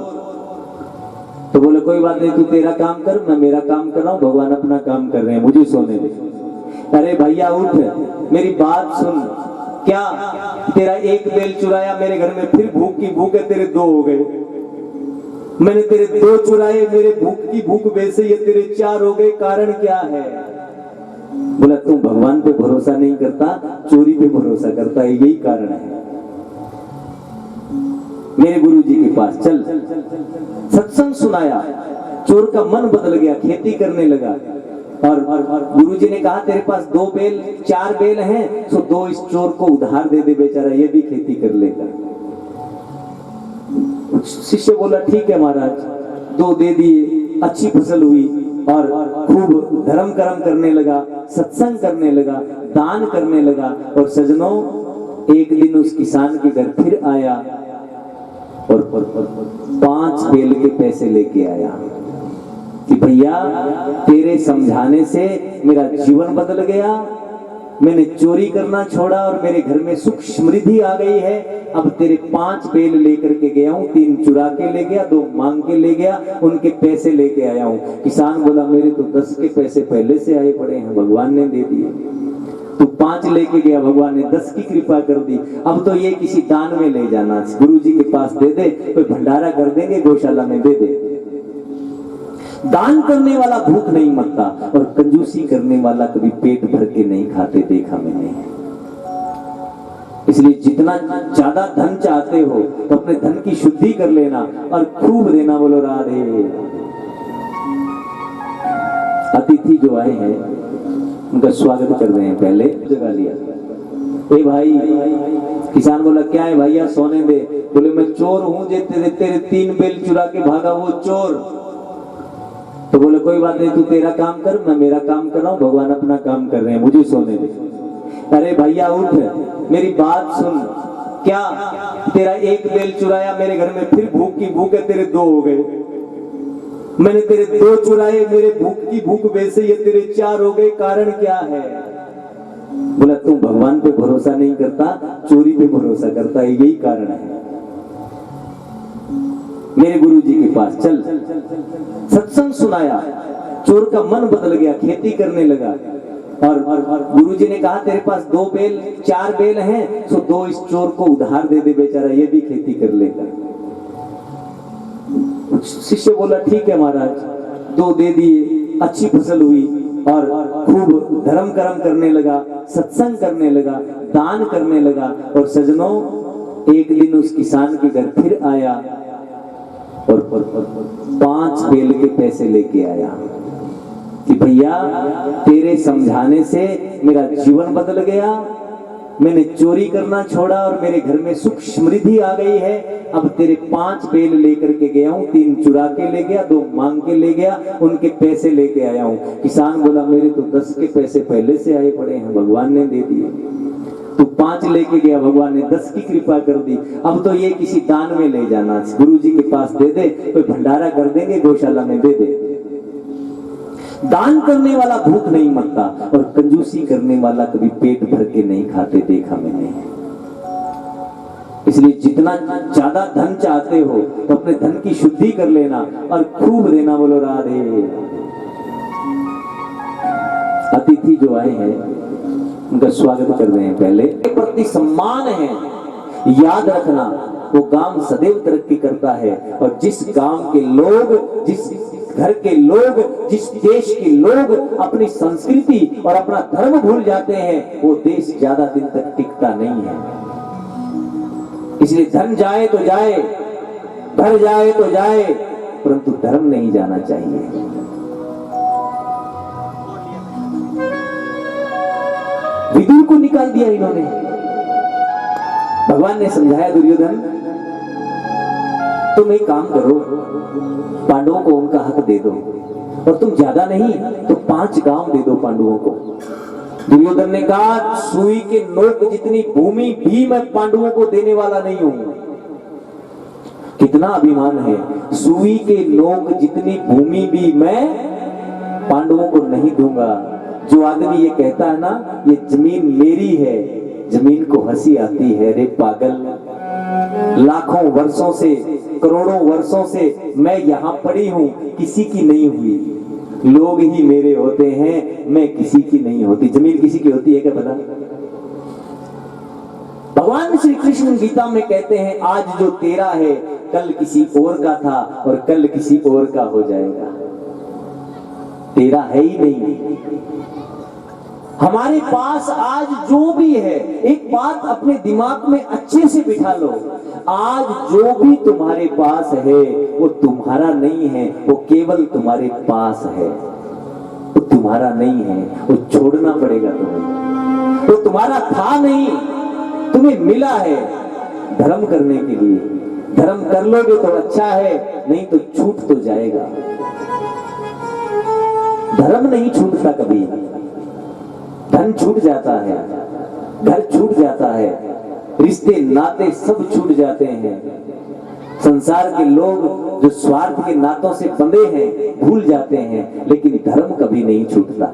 [SPEAKER 2] तो बोले कोई बात नहीं, तू तेरा काम कर, मैं मेरा काम कर रहा हूं, भगवान अपना काम कर रहे हैं, मुझे सोने दे। अरे भैया उठ, मेरी बात सुन, क्या तेरा 1 बेल चुराया, मेरे घर में फिर भूख की भूख है, तेरे 2 हो गए। मैंने तेरे 2 चुराए, मेरे भूख की भूख वैसे ही तेरे 4 हो गए, कारण क्या है? बोला तू भगवान पे भरोसा नहीं करता, चोरी पे भरोसा करता है, यही कारण है। मेरे गुरुजी के पास चल, सत्संग सुनाया, चोर का मन बदल गया, खेती करने लगा। और गुरुजी ने कहा तेरे पास 2 बेल 4 बेल हैं, तो 2 इस चोर को उधार दे दे, बेचारा ये भी खेती कर लेगा। शिष्य बोला ठीक है महाराज, 2 दे दिए, अच्छी फसल हुई, और खूब धर्म कर्म करने लगा, सत्संग करने लगा, दान करने लगा। और सजनों, एक दिन उस किसान के घर फिर आया, और 5 बेल के पैसे लेके आया कि भैया तेरे समझाने से मेरा जीवन बदल गया, मैंने चोरी करना छोड़ा और मेरे घर में सुख समृद्धि आ गई है। अब तेरे 5 बेल लेकर के गया हूँ, 3 चुरा के ले गया, 2 मांग के ले गया, उनके पैसे लेके आया हूँ। किसान बोला मेरे तो 10 के पैसे पहले से आए पड़े हैं, भगवान ने दे दिए। तू 5 लेके गया, भगवान ने 10 की कृपा कर दी। अब तो ये किसी दान में ले जाना, गुरुजी के पास दे दे, कोई भंडारा कर देंगे, गौशाला में दे दे। दान करने वाला भूख नहीं मरता, और कंजूसी करने वाला कभी पेट भर के नहीं खाते, देखा मैंने। इसलिए जितना ज्यादा धन चाहते हो तो अपने धन की शुद्धि कर लेना और खूब देना। बोलो राधे। अतिथि जो आए हैं उनका स्वागत कर रहे हैं। पहले जगह लिया, ए भाई, किसान बोला क्या है भैया, सोने दे। बोले मैं चोर हूं, जे तेरे 3 बैल चुरा के भागा वो चोर। तो बोले कोई बात नहीं, तू तेरा काम कर, मैं मेरा काम कर रहा हूं, भगवान अपना काम कर रहे हैं, मुझे सोने दे। अरे भैया उठ, मेरी बात सुन, क्या तेरा 1 बैल चुराया मेरे घर में, फिर भूख की भूख है, तेरे 2 हो गए। मैंने तेरे 2 चुराए, मेरे भूख की भूख वैसे ही तेरे 4 हो गए, कारण क्या है? बोला तू भगवान पे भरोसा नहीं करता, चोरी पे भरोसा करता है, यही कारण है। मेरे गुरु जी के पास चल, सत्संग सुनाया, चोर का मन बदल गया, खेती करने लगा। और गुरु जी ने कहा तेरे पास 2 बैल 4 बैल हैं, तो 2 इस चोर को उधार दे दे, बेचारा ये भी खेती कर लेगा। शिष्य बोला ठीक है महाराज, 2 दे दिए, अच्छी फसल हुई और खूब धर्म कर्म करने लगा, सत्संग करने लगा, दान करने लगा। और सजनों, एक दिन उस किसान के घर फिर आया और 5 बैल के पैसे लेके आया कि भैया तेरे समझाने से मेरा जीवन बदल गया, मैंने चोरी करना छोड़ा और मेरे घर में सुख समृद्धि आ गई है। अब तेरे 5 बैल लेकर के गया हूँ, 3 चुरा के ले गया, 2 मांग के ले गया, उनके पैसे लेके आया हूँ। किसान बोला मेरे तो 10 के पैसे पहले से आए पड़े हैं, भगवान ने दे दिए। तू 5 लेके गया, भगवान ने 10 की कृपा कर दी, अब तो ये किसी दान में ले जाना, गुरु जी के पास दे दे, कोई भंडारा कर देंगे, गौशाला में दे दे। दान करने वाला भूख नहीं मरता और कंजूसी करने वाला कभी पेट भर के नहीं खाते, देखा मैंने। इसलिए जितना ज्यादा धन चाहते हो तो अपने धन की शुद्धि कर लेना और खूब देना। बोलो राधे। अतिथि जो आए हैं उनका स्वागत कर रहे हैं। पहले प्रति सम्मान है, याद रखना वो गांव सदैव तरक्की करता है। और जिस गांव के लोग, जिस घर के लोग, जिस देश के लोग अपनी संस्कृति और अपना धर्म भूल जाते हैं, वो देश ज्यादा दिन तक टिकता नहीं है। इसलिए धन जाए तो जाए, घर जाए तो जाए, परंतु धर्म नहीं जाना चाहिए। विदुर को निकाल दिया इन्होंने। भगवान ने समझाया दुर्योधन तुम एक काम करो, पांडवों को उनका हक दे दो, और तुम ज्यादा नहीं तो 5 गांव दे दो पांडवों को। दुर्योधन ने कहा सुई के नोक जितनी भूमि भी मैं पांडवों को देने वाला नहीं हूं। कितना अभिमान है, सुई के नोक जितनी भूमि भी मैं पांडवों को नहीं दूंगा। जो आदमी ये कहता है ना ये जमीन मेरी है, जमीन को हंसी आती है, रे पागल, लाखों वर्षों से, करोड़ों वर्षों से मैं यहां पड़ी हूं, किसी की नहीं हुई। लोग ही मेरे होते हैं, मैं किसी की नहीं होती। जमीन किसी की होती है क्या पता? भगवान श्री कृष्ण गीता में कहते हैं आज जो तेरा है कल किसी और का था और कल किसी और का हो जाएगा। तेरा है ही नहीं। हमारे पास आज जो भी है, एक बात अपने दिमाग में अच्छे से बिठा लो, आज जो भी तुम्हारे पास है वो तुम्हारा नहीं है, वो केवल तुम्हारे पास है, वो तुम्हारा नहीं है, वो छोड़ना पड़ेगा तुम्हें। वो तुम्हारा था नहीं, तुम्हें मिला है धर्म करने के लिए। धर्म कर लोगे तो अच्छा है, नहीं तो छूट तो जाएगा। धर्म नहीं छूटता कभी, धन छूट जाता है, घर छूट जाता है, रिश्ते नाते सब छूट जाते हैं। संसार के लोग जो स्वार्थ के नातों से बंधे हैं भूल जाते हैं, लेकिन धर्म कभी नहीं छूटता।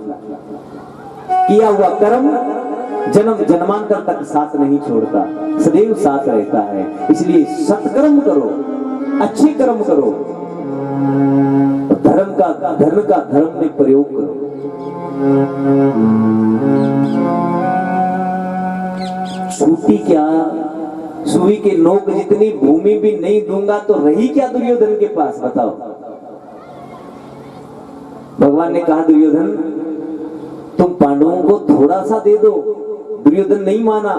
[SPEAKER 2] किया हुआ कर्म जन्म जन्मांतर तक साथ नहीं छोड़ता, सदैव साथ रहता है। इसलिए सत्कर्म करो, अच्छे कर्म करो, धर्म का धर्म में प्रयोग करो। छूटी क्या, सुई के नोक जितनी भूमि भी नहीं दूंगा तो रही क्या दुर्योधन के पास, बताओ। भगवान ने कहा दुर्योधन तुम पांडवों को थोड़ा सा दे दो। दुर्योधन नहीं माना।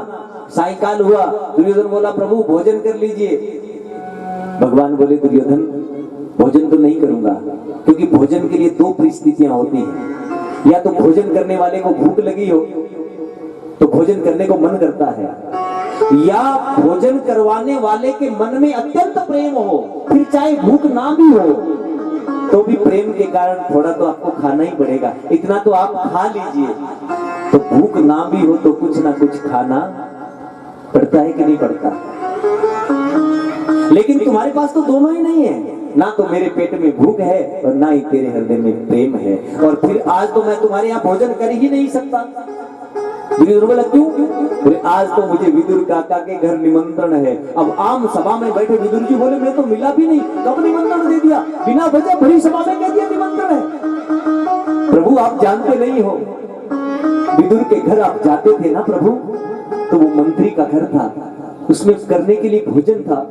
[SPEAKER 2] सायंकाल हुआ, दुर्योधन बोला प्रभु भोजन कर लीजिए। भगवान बोले दुर्योधन भोजन तो नहीं करूंगा, क्योंकि भोजन के लिए दो परिस्थितियां होती हैं। या तो भोजन करने वाले को भूख लगी हो तो भोजन करने को मन करता है, या भोजन करवाने वाले के मन में अत्यंत प्रेम हो, फिर चाहे भूख ना भी हो तो भी प्रेम के कारण थोड़ा तो आपको खाना ही पड़ेगा। इतना तो आप खा लीजिए, तो भूख ना भी हो तो कुछ ना कुछ खाना पड़ता है कि नहीं पड़ता। लेकिन तुम्हारे पास तो दोनों ही नहीं है, ना तो मेरे पेट में भूख है और ना ही तेरे हृदय में प्रेम है, और फिर आज तो मैं तुम्हारे यहाँ भोजन कर ही नहीं सकता। विदुर बोला क्यों? बोले आज तो मुझे विदुर काका के घर निमंत्रण है। अब आम सभा में बैठे विदुर जी बोले मैं तो मिला भी नहीं, कब निमंत्रण दे दिया? बिना वजह भरी सभा में कह दिया निमंत्रण है। प्रभु आप जानते नहीं हो, विदुर के घर आप जाते थे ना प्रभु, तो वो मंत्री का घर था, उसमें करने के लिए भोजन था।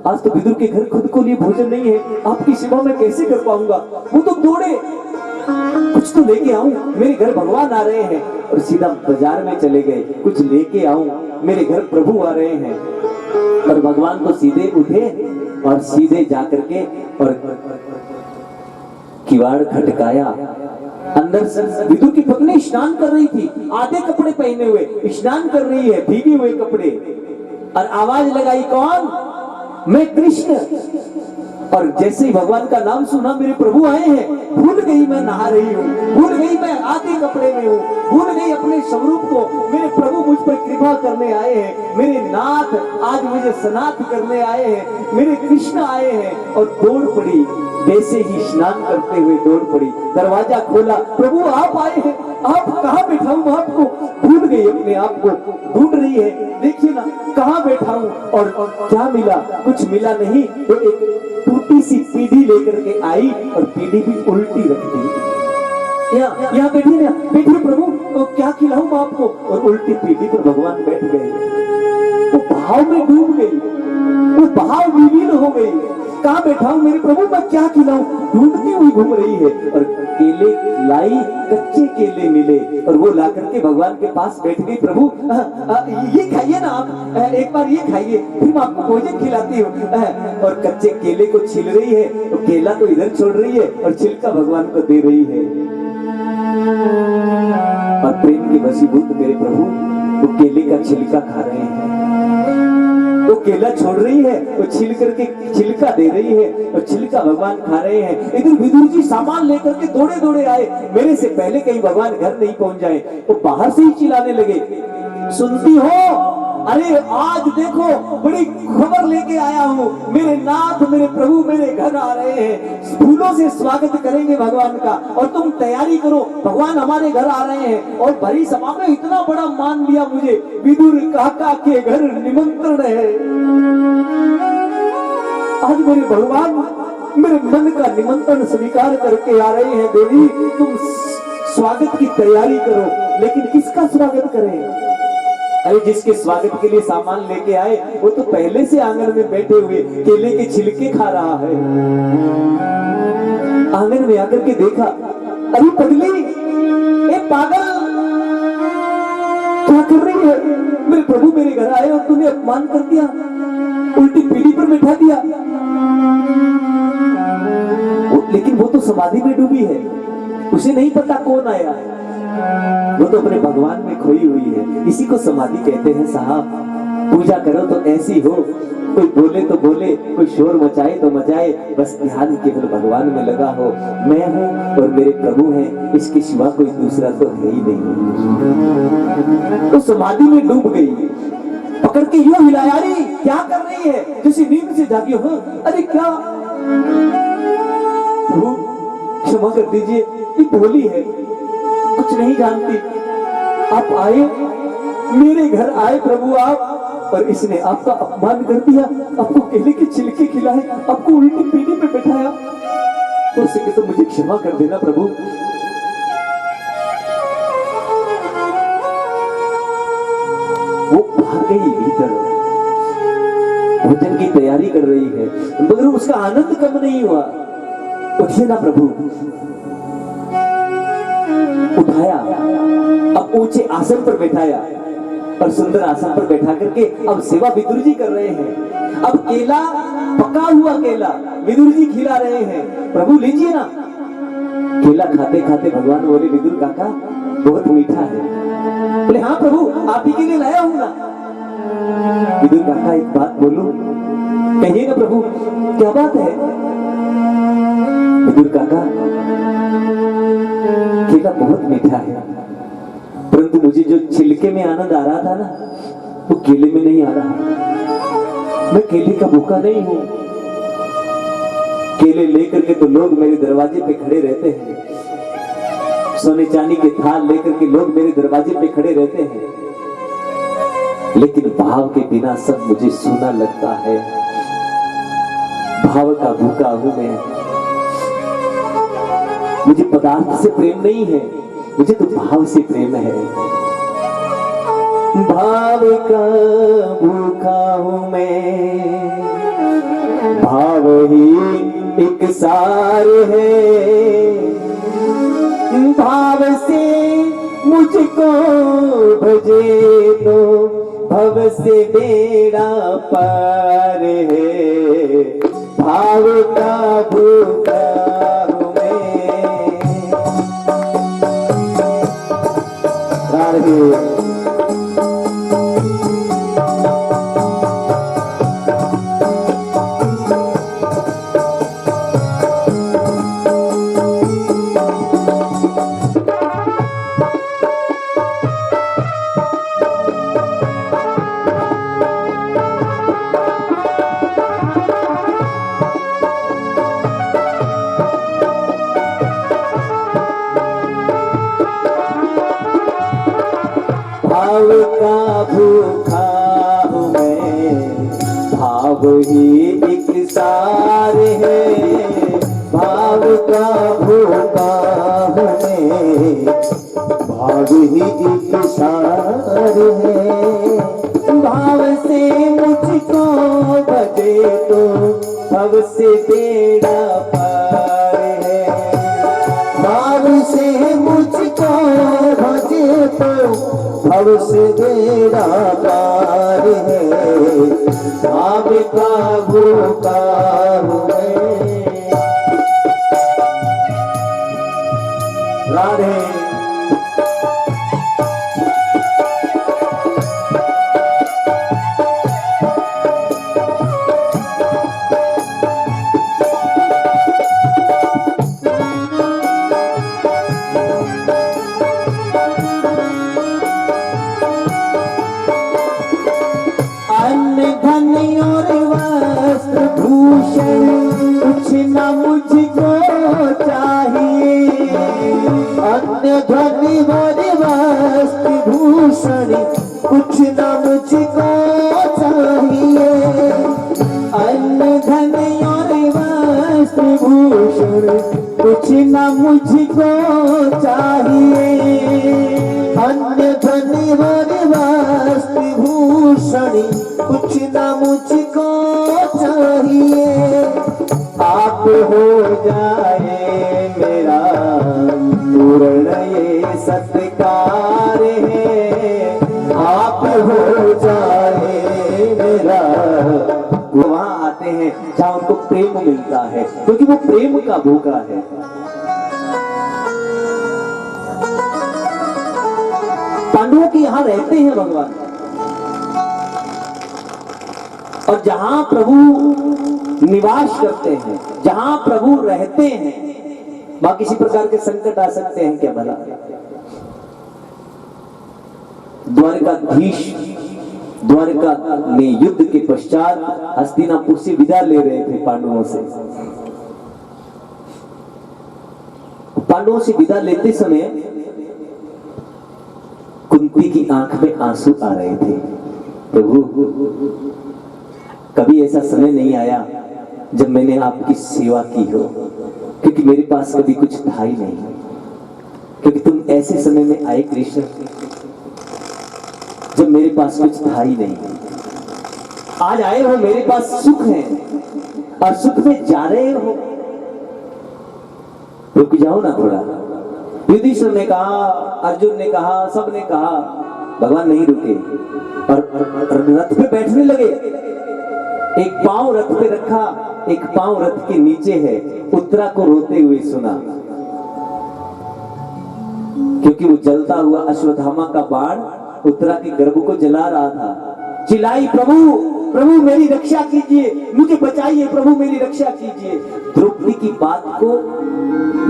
[SPEAKER 2] आज तो विदुर के घर खुद को लिए भोजन नहीं है, आपकी सेवा में कैसे कर पाऊंगा? वो तो दौड़े कुछ तो लेके आऊं, मेरे घर भगवान आ रहे हैं, और सीधा बाजार में चले गए कुछ लेके आऊं, मेरे घर प्रभु आ रहे हैं। और भगवान तो सीधे उठे और सीधे जाकर के और किवाड़ खटकाया। अंदर से विदुर की पत्नी स्नान कर रही थी, आधे कपड़े पहने हुए स्नान कर रही है, भीगे हुए कपड़े, और आवाज लगाई कौन? मैं कृष्ण। और जैसे ही भगवान का नाम सुना, मेरे प्रभु आए हैं, भूल गई मैं नहा रही हूँ, भूल गई मैं आधे कपड़े में हूँ, भूल गई अपने स्वरूप को। मेरे प्रभु मुझ पर कृपा करने आए हैं, मेरे नाथ आज मुझे सनाथ करने आए हैं, मेरे कृष्ण आए हैं। और दौड़ पड़ी, वैसे ही स्नान करते हुए दौड़ पड़ी, दरवाजा खोला, प्रभु आप आए हैं, आप कहाँ बैठाऊं आपको? भूल गई अपने आप को, ढूंढ रही है, देखिए ना कहाँ बैठाऊं। और क्या मिला? कुछ मिला नहीं, तो एक टूटी सी पीढ़ी लेकर के आई और पीढ़ी भी उल्टी रख दी। यहाँ बैठिए ना, बैठिए प्रभु, तो क्या खिलाऊं आपको? और उल्टी पीढ़ी पर भगवान बैठ गए, वो भाव में डूब गई, वो भाव विलीन हो गई। कहाँ बैठा हूं मेरे प्रभु, मैं क्या खिलाऊं? ढूंढती हुई घूम रही है, और केले लाई, कच्चे केले मिले, और वो ला करके भगवान के पास बैठ गई। प्रभु ये खाइए ना आप, एक बार ये खाइए, फिर मैं आपको भोजन खिलाती हूँ। और कच्चे केले को छील रही है, तो केला तो इधर छोड़ रही है और छिलका भगवान को दे रही है। और प्रेम के वशीभूत मेरे प्रभु वो केले का छिलका खा रहे हैं, वो केला छोड़ रही है, वो छील करके छिलका दे रही है, और छिलका भगवान खा रहे हैं। इधर विदुर जी सामान लेकर के दौड़े दौड़े आए, मेरे से पहले कहीं भगवान घर नहीं पहुंच जाए। वो बाहर से ही चिल्लाने लगे, सुनती हो? अरे आज देखो बड़ी खबर लेके आया हूँ, मेरे नाथ मेरे प्रभु मेरे घर आ रहे हैं, फूलों से स्वागत करेंगे भगवान का, और तुम तैयारी करो, भगवान हमारे घर आ रहे हैं। और भरी सभा में इतना बड़ा मान लिया मुझे, विदुर काका के घर निमंत्रण है। आज मेरे भगवान मेरे मन का निमंत्रण स्वीकार करके आ रहे हैं। देवी तुम स्वागत की तैयारी करो, लेकिन किसका स्वागत करें? अरे जिसके स्वागत के लिए सामान लेके आए, वो तो पहले से आंगन में बैठे हुए केले के छिलके खा रहा है। आंगन में आकर के देखा, अरे पगली, ए पागल, क्या कर रही है? मेरे प्रभु मेरे घर आए और तूने अपमान कर दिया, उल्टी पीढ़ी पर बैठा दिया। लेकिन वो तो समाधि में डूबी है, उसे नहीं पता कौन आया, वो तो अपने भगवान में खोई हुई है। इसी को समाधि कहते हैं साहब। पूजा करो तो ऐसी हो, कोई बोले तो बोले, कोई शोर मचाए तो मचाए, बस ध्यान केवल भगवान में लगा हो। मैं हूँ और मेरे प्रभु हैं, इसके सिवा कोई दूसरा तो है ही नहीं। तो समाधि में डूब गई, पकड़ के यूं हिलाया, अरे क्या कर रही है? जैसे नींद से जागी हो। अरे क्या प्रभु क्षमा कर दीजिए, ये भोली है, कुछ नहीं जानती। आप आए, मेरे घर आए प्रभु आप, और इसने आपका अपमान कर दिया, आपको केले के छिलके खिलाए, आपको उल्टी पीढ़ी पे बैठाया। हो सके तो मुझे क्षमा कर देना प्रभु। वो भाग गई भीतर, भोजन की तैयारी कर रही है, मगर उसका आनंद कम नहीं हुआ। उठिए ना प्रभु। उठाया, अब ऊंचे आसन पर बैठाया, और सुंदर आसन पर बैठा करके अब सेवा विदुर जी कर रहे हैं। अब केला, पका हुआ केला विदुर जी खिला रहे हैं, प्रभु लीजिए ना। केला खाते खाते भगवान बोले, विदुर काका बहुत मीठा है। बोले हाँ प्रभु आप ही के लिए लाया हूं ना। विदुर काका एक बात बोलूं, कहिए ना प्रभु, क्या बात है। विदुर काका केला बहुत मीठा है, परंतु मुझे जो छिलके में आनंद आ रहा था ना, वो केले में नहीं आ रहा। मैं केले का भूखा नहीं हूं। केले लेकर के तो लोग मेरे दरवाजे पे खड़े रहते हैं, सोने चांदी के थाल लेकर के लोग मेरे दरवाजे पे खड़े रहते हैं, लेकिन भाव के बिना सब मुझे सूना लगता है। भाव का भूखा हूं मैं। मुझे पदार्थ से प्रेम नहीं है, मुझे तो भाव से प्रेम है। भाव का भूखा हूं मैं, भाव ही एक सार है। भाव से मुझको भजे तो भव से बेड़ा पार है। भाव का भूखा हूं मैं। राधे भाव का भूखा हूं मैं, भाव ही एक सार है। भाव का भूखा हूं मैं, भाव ही एक सार है। भाव से मुझको भजे तो भव से बेड़ा पार है। भाव से मुझको भजे तो भव से बेड़ा पार है। भाव का भूखा हूं मैं। राधे कुछ न मुझको चाहिए। अन्य धन और वस्त्र भूषण कुछ न मुझको चाहिए। अन्य धन और वस्त्र भूषण कुछ न मुझको चाहिए। अन्य धन और वस्त्र भूषण कुछ न मुझको चाहिए। आप हो जाए मेरा पूर्ण ये सत्कार है। आप हो जाए मेरा। वहां आते हैं जहां उनको प्रेम मिलता है, क्योंकि वो प्रेम का भूखा है। पांडवों के यहां रहते हैं भगवान, और जहां प्रभु निवास करते हैं, जहां प्रभु रहते हैं, वहां किसी प्रकार के संकट आ सकते हैं क्या भला? द्वारकाधीश द्वारका में युद्ध के पश्चात हस्तिनापुर से विदा ले रहे थे पांडवों से। पांडवों से विदा लेते समय कुंती की आंख में आंसू आ रहे थे। प्रभु, कभी ऐसा समय नहीं आया जब मैंने आपकी सेवा की हो, क्योंकि मेरे पास कभी कुछ था ही नहीं, क्योंकि तुम ऐसे समय में आए कृष्ण जब मेरे पास कुछ था ही नहीं। आज आए हो, मेरे पास सुख है और सुख में जा रहे हो, रुक जाओ ना थोड़ा। युधिष्ठिर ने कहा, अर्जुन ने कहा, सबने कहा भगवान नहीं रुके और रथ पे बैठने लगे। एक पांव रथ पे रखा, एक पांव रथ के नीचे है। उत्तरा को रोते हुए सुना, क्योंकि वो जलता हुआ अश्वत्थामा का बाण उत्तरा के गर्भ को जला रहा था। चिल्लाई, प्रभु प्रभु मेरी रक्षा कीजिए, मुझे बचाइए, प्रभु मेरी रक्षा कीजिए। द्रौपदी की बात को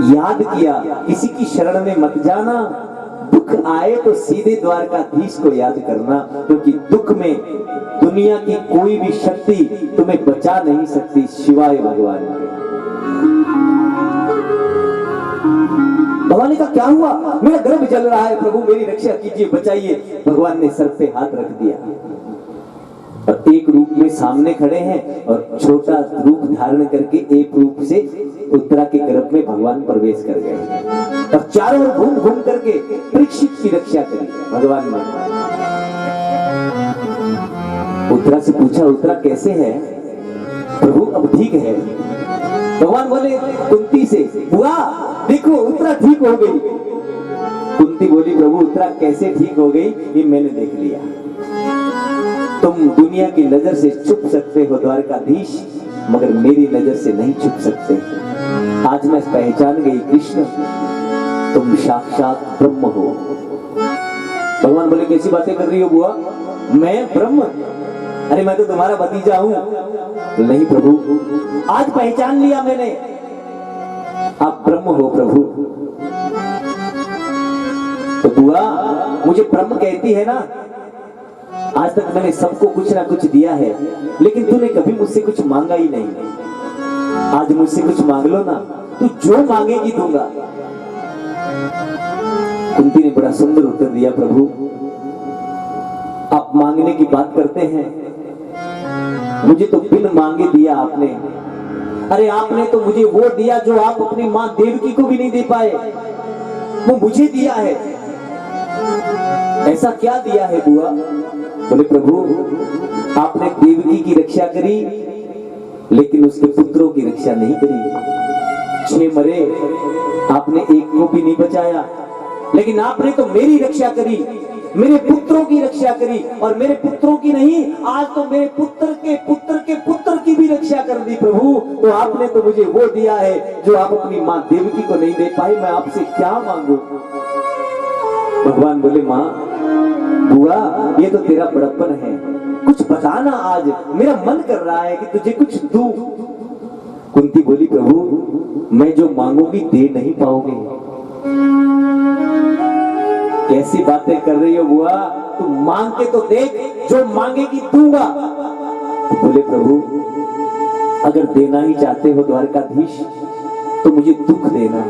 [SPEAKER 2] याद किया, किसी की शरण में मत जाना, दुख आए तो सीधे द्वारकाधीश को याद करना, क्योंकि दुख में दुनिया की कोई भी शक्ति तुम्हें बचा नहीं सकती सिवाय भगवान के। भगवान ने कहा क्या हुआ, मेरा गर्भ जल रहा है, प्रभु मेरी रक्षा कीजिए, बचाइए। भगवान ने सर पे हाथ रख दिया और एक रूप में सामने खड़े हैं और छोटा रूप धारण करके एक रूप से उत्तरा के गर्भ में भगवान प्रवेश कर गए और चारों ओर घूम घूम करके परीक्षित की रक्षा करी भगवान ने। उत्तरा से पूछा, उत्तरा कैसे है? प्रभु अब ठीक है। भगवान बोले कुंती से, बुआ देखो उत्तरा ठीक हो गई। कुंती बोली, प्रभु उत्तरा कैसे ठीक हो गई ये मैंने देख लिया। तुम दुनिया की नजर से छुप सकते हो द्वारकाधीश, मगर मेरी नजर से नहीं छुप सकते। आज मैं पहचान गई कृष्ण, तुम साक्षात ब्रह्म हो। भगवान बोले कैसी बातें कर रही हो बुआ, मैं ब्रह्म? अरे मैं तो तुम्हारा भतीजा हूं। तो नहीं प्रभु, आज पहचान लिया मैंने, आप ब्रह्म हो प्रभु। तो बुआ मुझे ब्रह्म कहती है ना, आज तक मैंने सबको कुछ ना कुछ दिया है, लेकिन तूने कभी मुझसे कुछ मांगा ही नहीं। आज मुझसे कुछ मांग लो ना, तू जो मांगेगी दूंगा। कुंती ने बड़ा सुंदर उत्तर दिया, प्रभु आप मांगने की बात करते हैं, मुझे तो बिन मांगे दिया आपने। अरे आपने तो मुझे वो दिया जो आप अपनी मां देवकी को भी नहीं दे पाए, वो मुझे दिया है। ऐसा क्या दिया है बुआ? बोले प्रभु आपने देवकी की रक्षा करी, लेकिन उसके पुत्रों की रक्षा नहीं करी। 6 मरे, आपने एक को भी नहीं बचाया, लेकिन आपने तो मेरी रक्षा करी, मेरे पुत्रों की रक्षा करी, और मेरे पुत्रों की नहीं, आज तो मेरे पुत्र के पुत्र के पुत्र की भी रक्षा कर दी प्रभु। तो आपने तो मुझे वो दिया है जो आप अपनी मां देवकी को नहीं दे पाए, मैं आपसे क्या मांगू? भगवान बोले, मां बुआ ये तो तेरा बड़प्पन है, कुछ बताना, आज मेरा मन कर रहा है कि तुझे कुछ दूं। कुंती बोली, प्रभु मैं जो मांगूंगी दे नहीं पाओगे। कैसी बातें कर रही हो बुआ, तू मांग के तो देख, जो मांगेगी दूंगा। बोले प्रभु अगर देना ही चाहते हो द्वारकाधीश तो मुझे दुख देना।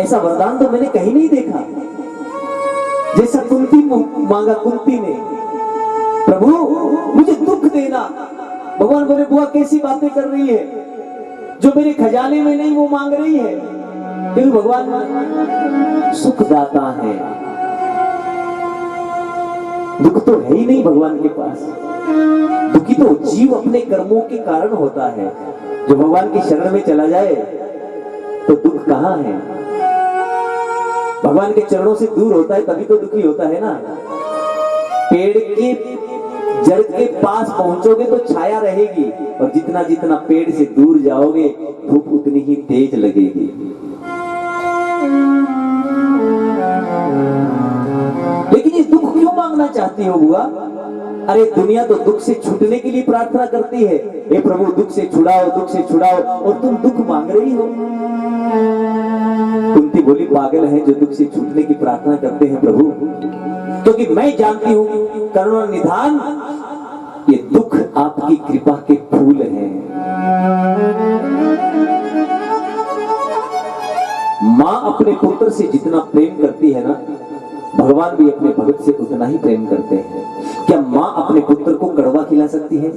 [SPEAKER 2] ऐसा वरदान तो मैंने कहीं नहीं देखा जैसा कुंती मांगा कुंती ने, प्रभु मुझे दुख देना। भगवान बोले, बुआ कैसी बातें कर रही है, जो मेरे खजाने में नहीं वो मांग रही है। क्योंकि भगवान सुखदाता है, दुख तो है ही नहीं भगवान के पास। दुखी तो जीव अपने कर्मों के कारण होता है। जो भगवान की शरण में चला जाए तो दुख कहां है? भगवान के चरणों से दूर होता है तभी तो दुखी होता है ना। पेड़ के जड़ के पास पहुंचोगे तो छाया रहेगी, और जितना जितना पेड़ से दूर जाओगे धूप उतनी ही तेज लगेगी। लेकिन ये दुख क्यों मांगना चाहती हो बुआ? अरे दुनिया तो दुख से छूटने के लिए प्रार्थना करती है, हे प्रभु दुख से छुड़ाओ, दुख से छुड़ाओ, और तुम दुख मांग रही हो। कुंती बोली, पागल है जो दुख से छूटने की प्रार्थना करते हैं प्रभु, क्योंकि मैं जानती हूं करुणा निधान ये दुख आपकी कृपा के फूल हैं। मां अपने पुत्र से जितना प्रेम करती है ना, भगवान भी अपने भक्त से उतना ही प्रेम करते हैं। क्या मां अपने पुत्र को कड़वा खिला सकती है?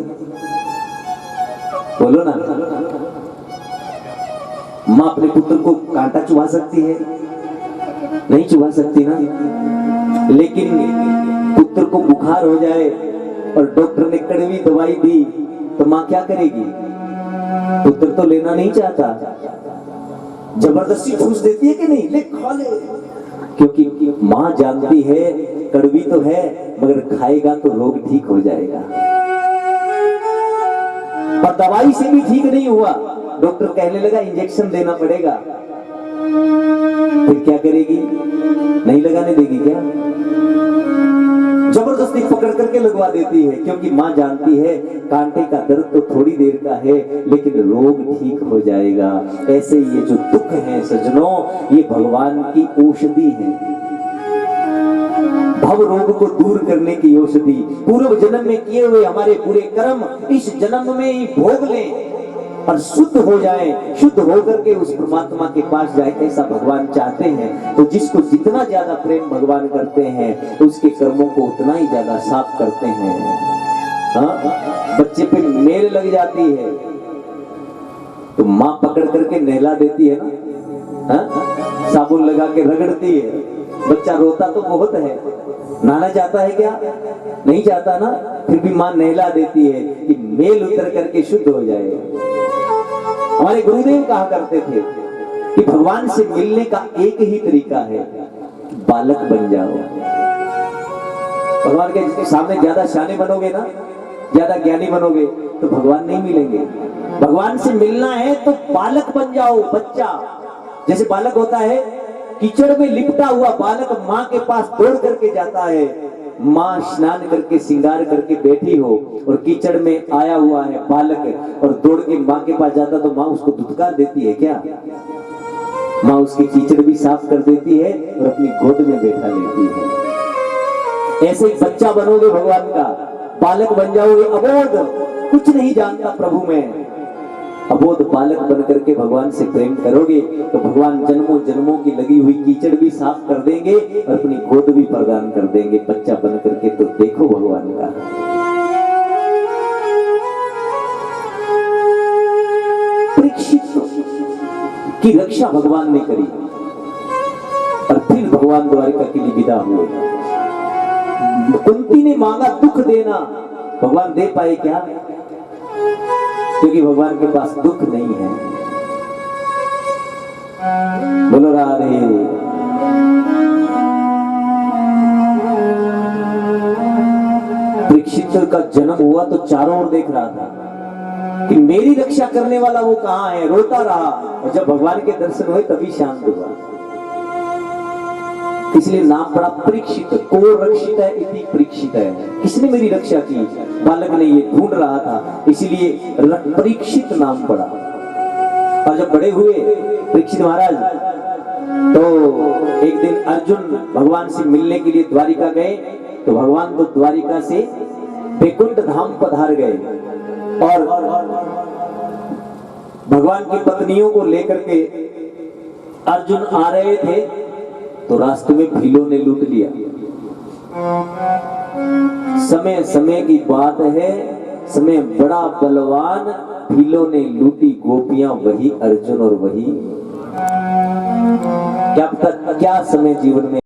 [SPEAKER 2] बोलो ना। मां अपने पुत्र को कांटा चुभा सकती है? नहीं चुभा सकती ना। लेकिन पुत्र को बुखार हो जाए और डॉक्टर ने कड़वी दवाई दी तो मां क्या करेगी? पुत्र तो लेना नहीं चाहता, जबरदस्ती ठूस देती है कि नहीं, ले खा ले। क्योंकि माँ जानती है कड़वी तो है मगर खाएगा तो रोग ठीक हो जाएगा। और दवाई से भी ठीक नहीं हुआ, डॉक्टर कहने लगा इंजेक्शन देना पड़ेगा। फिर क्या करेगी? नहीं लगाने देगी क्या? जबरदस्ती पकड़ करके लगवा देती है, क्योंकि माँ जानती है कांटे का दर्द तो थोड़ी देर का है लेकिन रोग ठीक हो जाएगा। ऐसे ये जो दुख है सज्जनों, ये भगवान की औषधि है, भव रोग को दूर करने की औषधि। पूर्व जन्म में किए हुए हमारे बुरे कर्म इस जन्म में ही भोग लें और शुद्ध हो जाए, शुद्ध होकर के उस परमात्मा के पास जाए, ऐसा भगवान चाहते हैं। तो जिसको जितना ज्यादा प्रेम भगवान करते हैं उसके कर्मों को उतना ही ज्यादा साफ करते हैं। हाँ, बच्चे पे मेल लग जाती है तो माँ पकड़ करके नहला देती है ना, हाँ? साबुन लगा के रगड़ती है। बच्चा रोता तो बहुत है, नहाना चाहता है क्या? नहीं चाहता ना, फिर भी माँ नहला देती है कि मेल उतर करके शुद्ध हो जाए। हमारे गुरुदेव कहा करते थे कि भगवान से मिलने का एक ही तरीका है, बालक बन जाओ। भगवान के सामने ज्यादा शाने बनोगे ना, ज्यादा ज्ञानी बनोगे तो भगवान नहीं मिलेंगे। भगवान से मिलना है तो बालक बन जाओ, बच्चा। जैसे बालक होता है, कीचड़ में लिपटा हुआ बालक माँ के पास दौड़ करके जाता है। माँ स्नान करके श्रृंगार करके बैठी हो और कीचड़ में आया हुआ है बालक और दौड़ के माँ के पास जाता तो माँ उसको धुतकार देती है क्या? माँ उसकी कीचड़ भी साफ कर देती है और अपनी गोद में बैठा लेती है। ऐसे ही बच्चा बनोगे भगवान का, बालक बन जाओगे, अबोध, कुछ नहीं जानता प्रभु में, अबोध बालक बन करके भगवान से प्रेम करोगे तो भगवान जन्मों जन्मों की लगी हुई कीचड़ भी साफ कर देंगे और अपनी गोद भी प्रदान कर देंगे बच्चा बन करके। तो देखो भगवान का परीक्षित की रक्षा भगवान ने करी और फिर भगवान द्वारिका के लिए विदा हुए। कुंती ने मांगा दुख देना, भगवान दे पाए क्या? क्योंकि भगवान के पास दुख नहीं है। बोलो राधे। परीक्षित का जन्म हुआ तो चारों ओर देख रहा था कि मेरी रक्षा करने वाला वो कहां है, रोता रहा। और जब भगवान के दर्शन हुए तभी शांत हुआ। इसलिए नाम पड़ा परीक्षित, को रक्षित है इति परीक्षित है, किसने मेरी रक्षा की? बालक ने ये ढूंढ रहा था, इसीलिए परीक्षित नाम पड़ा। और जब बड़े हुए परीक्षित महाराज तो एक दिन अर्जुन भगवान से मिलने के लिए द्वारिका गए तो भगवान तो द्वारिका से वैकुंठ धाम पधार गए और भगवान की पत्नियों को लेकर के अर्जुन आ रहे थे तो रास्ते में भीलों ने लूट लिया। समय समय की बात है, समय बड़ा बलवान, भीलों ने लूटी गोपियां, वही अर्जुन और वही क्या समय जीवन में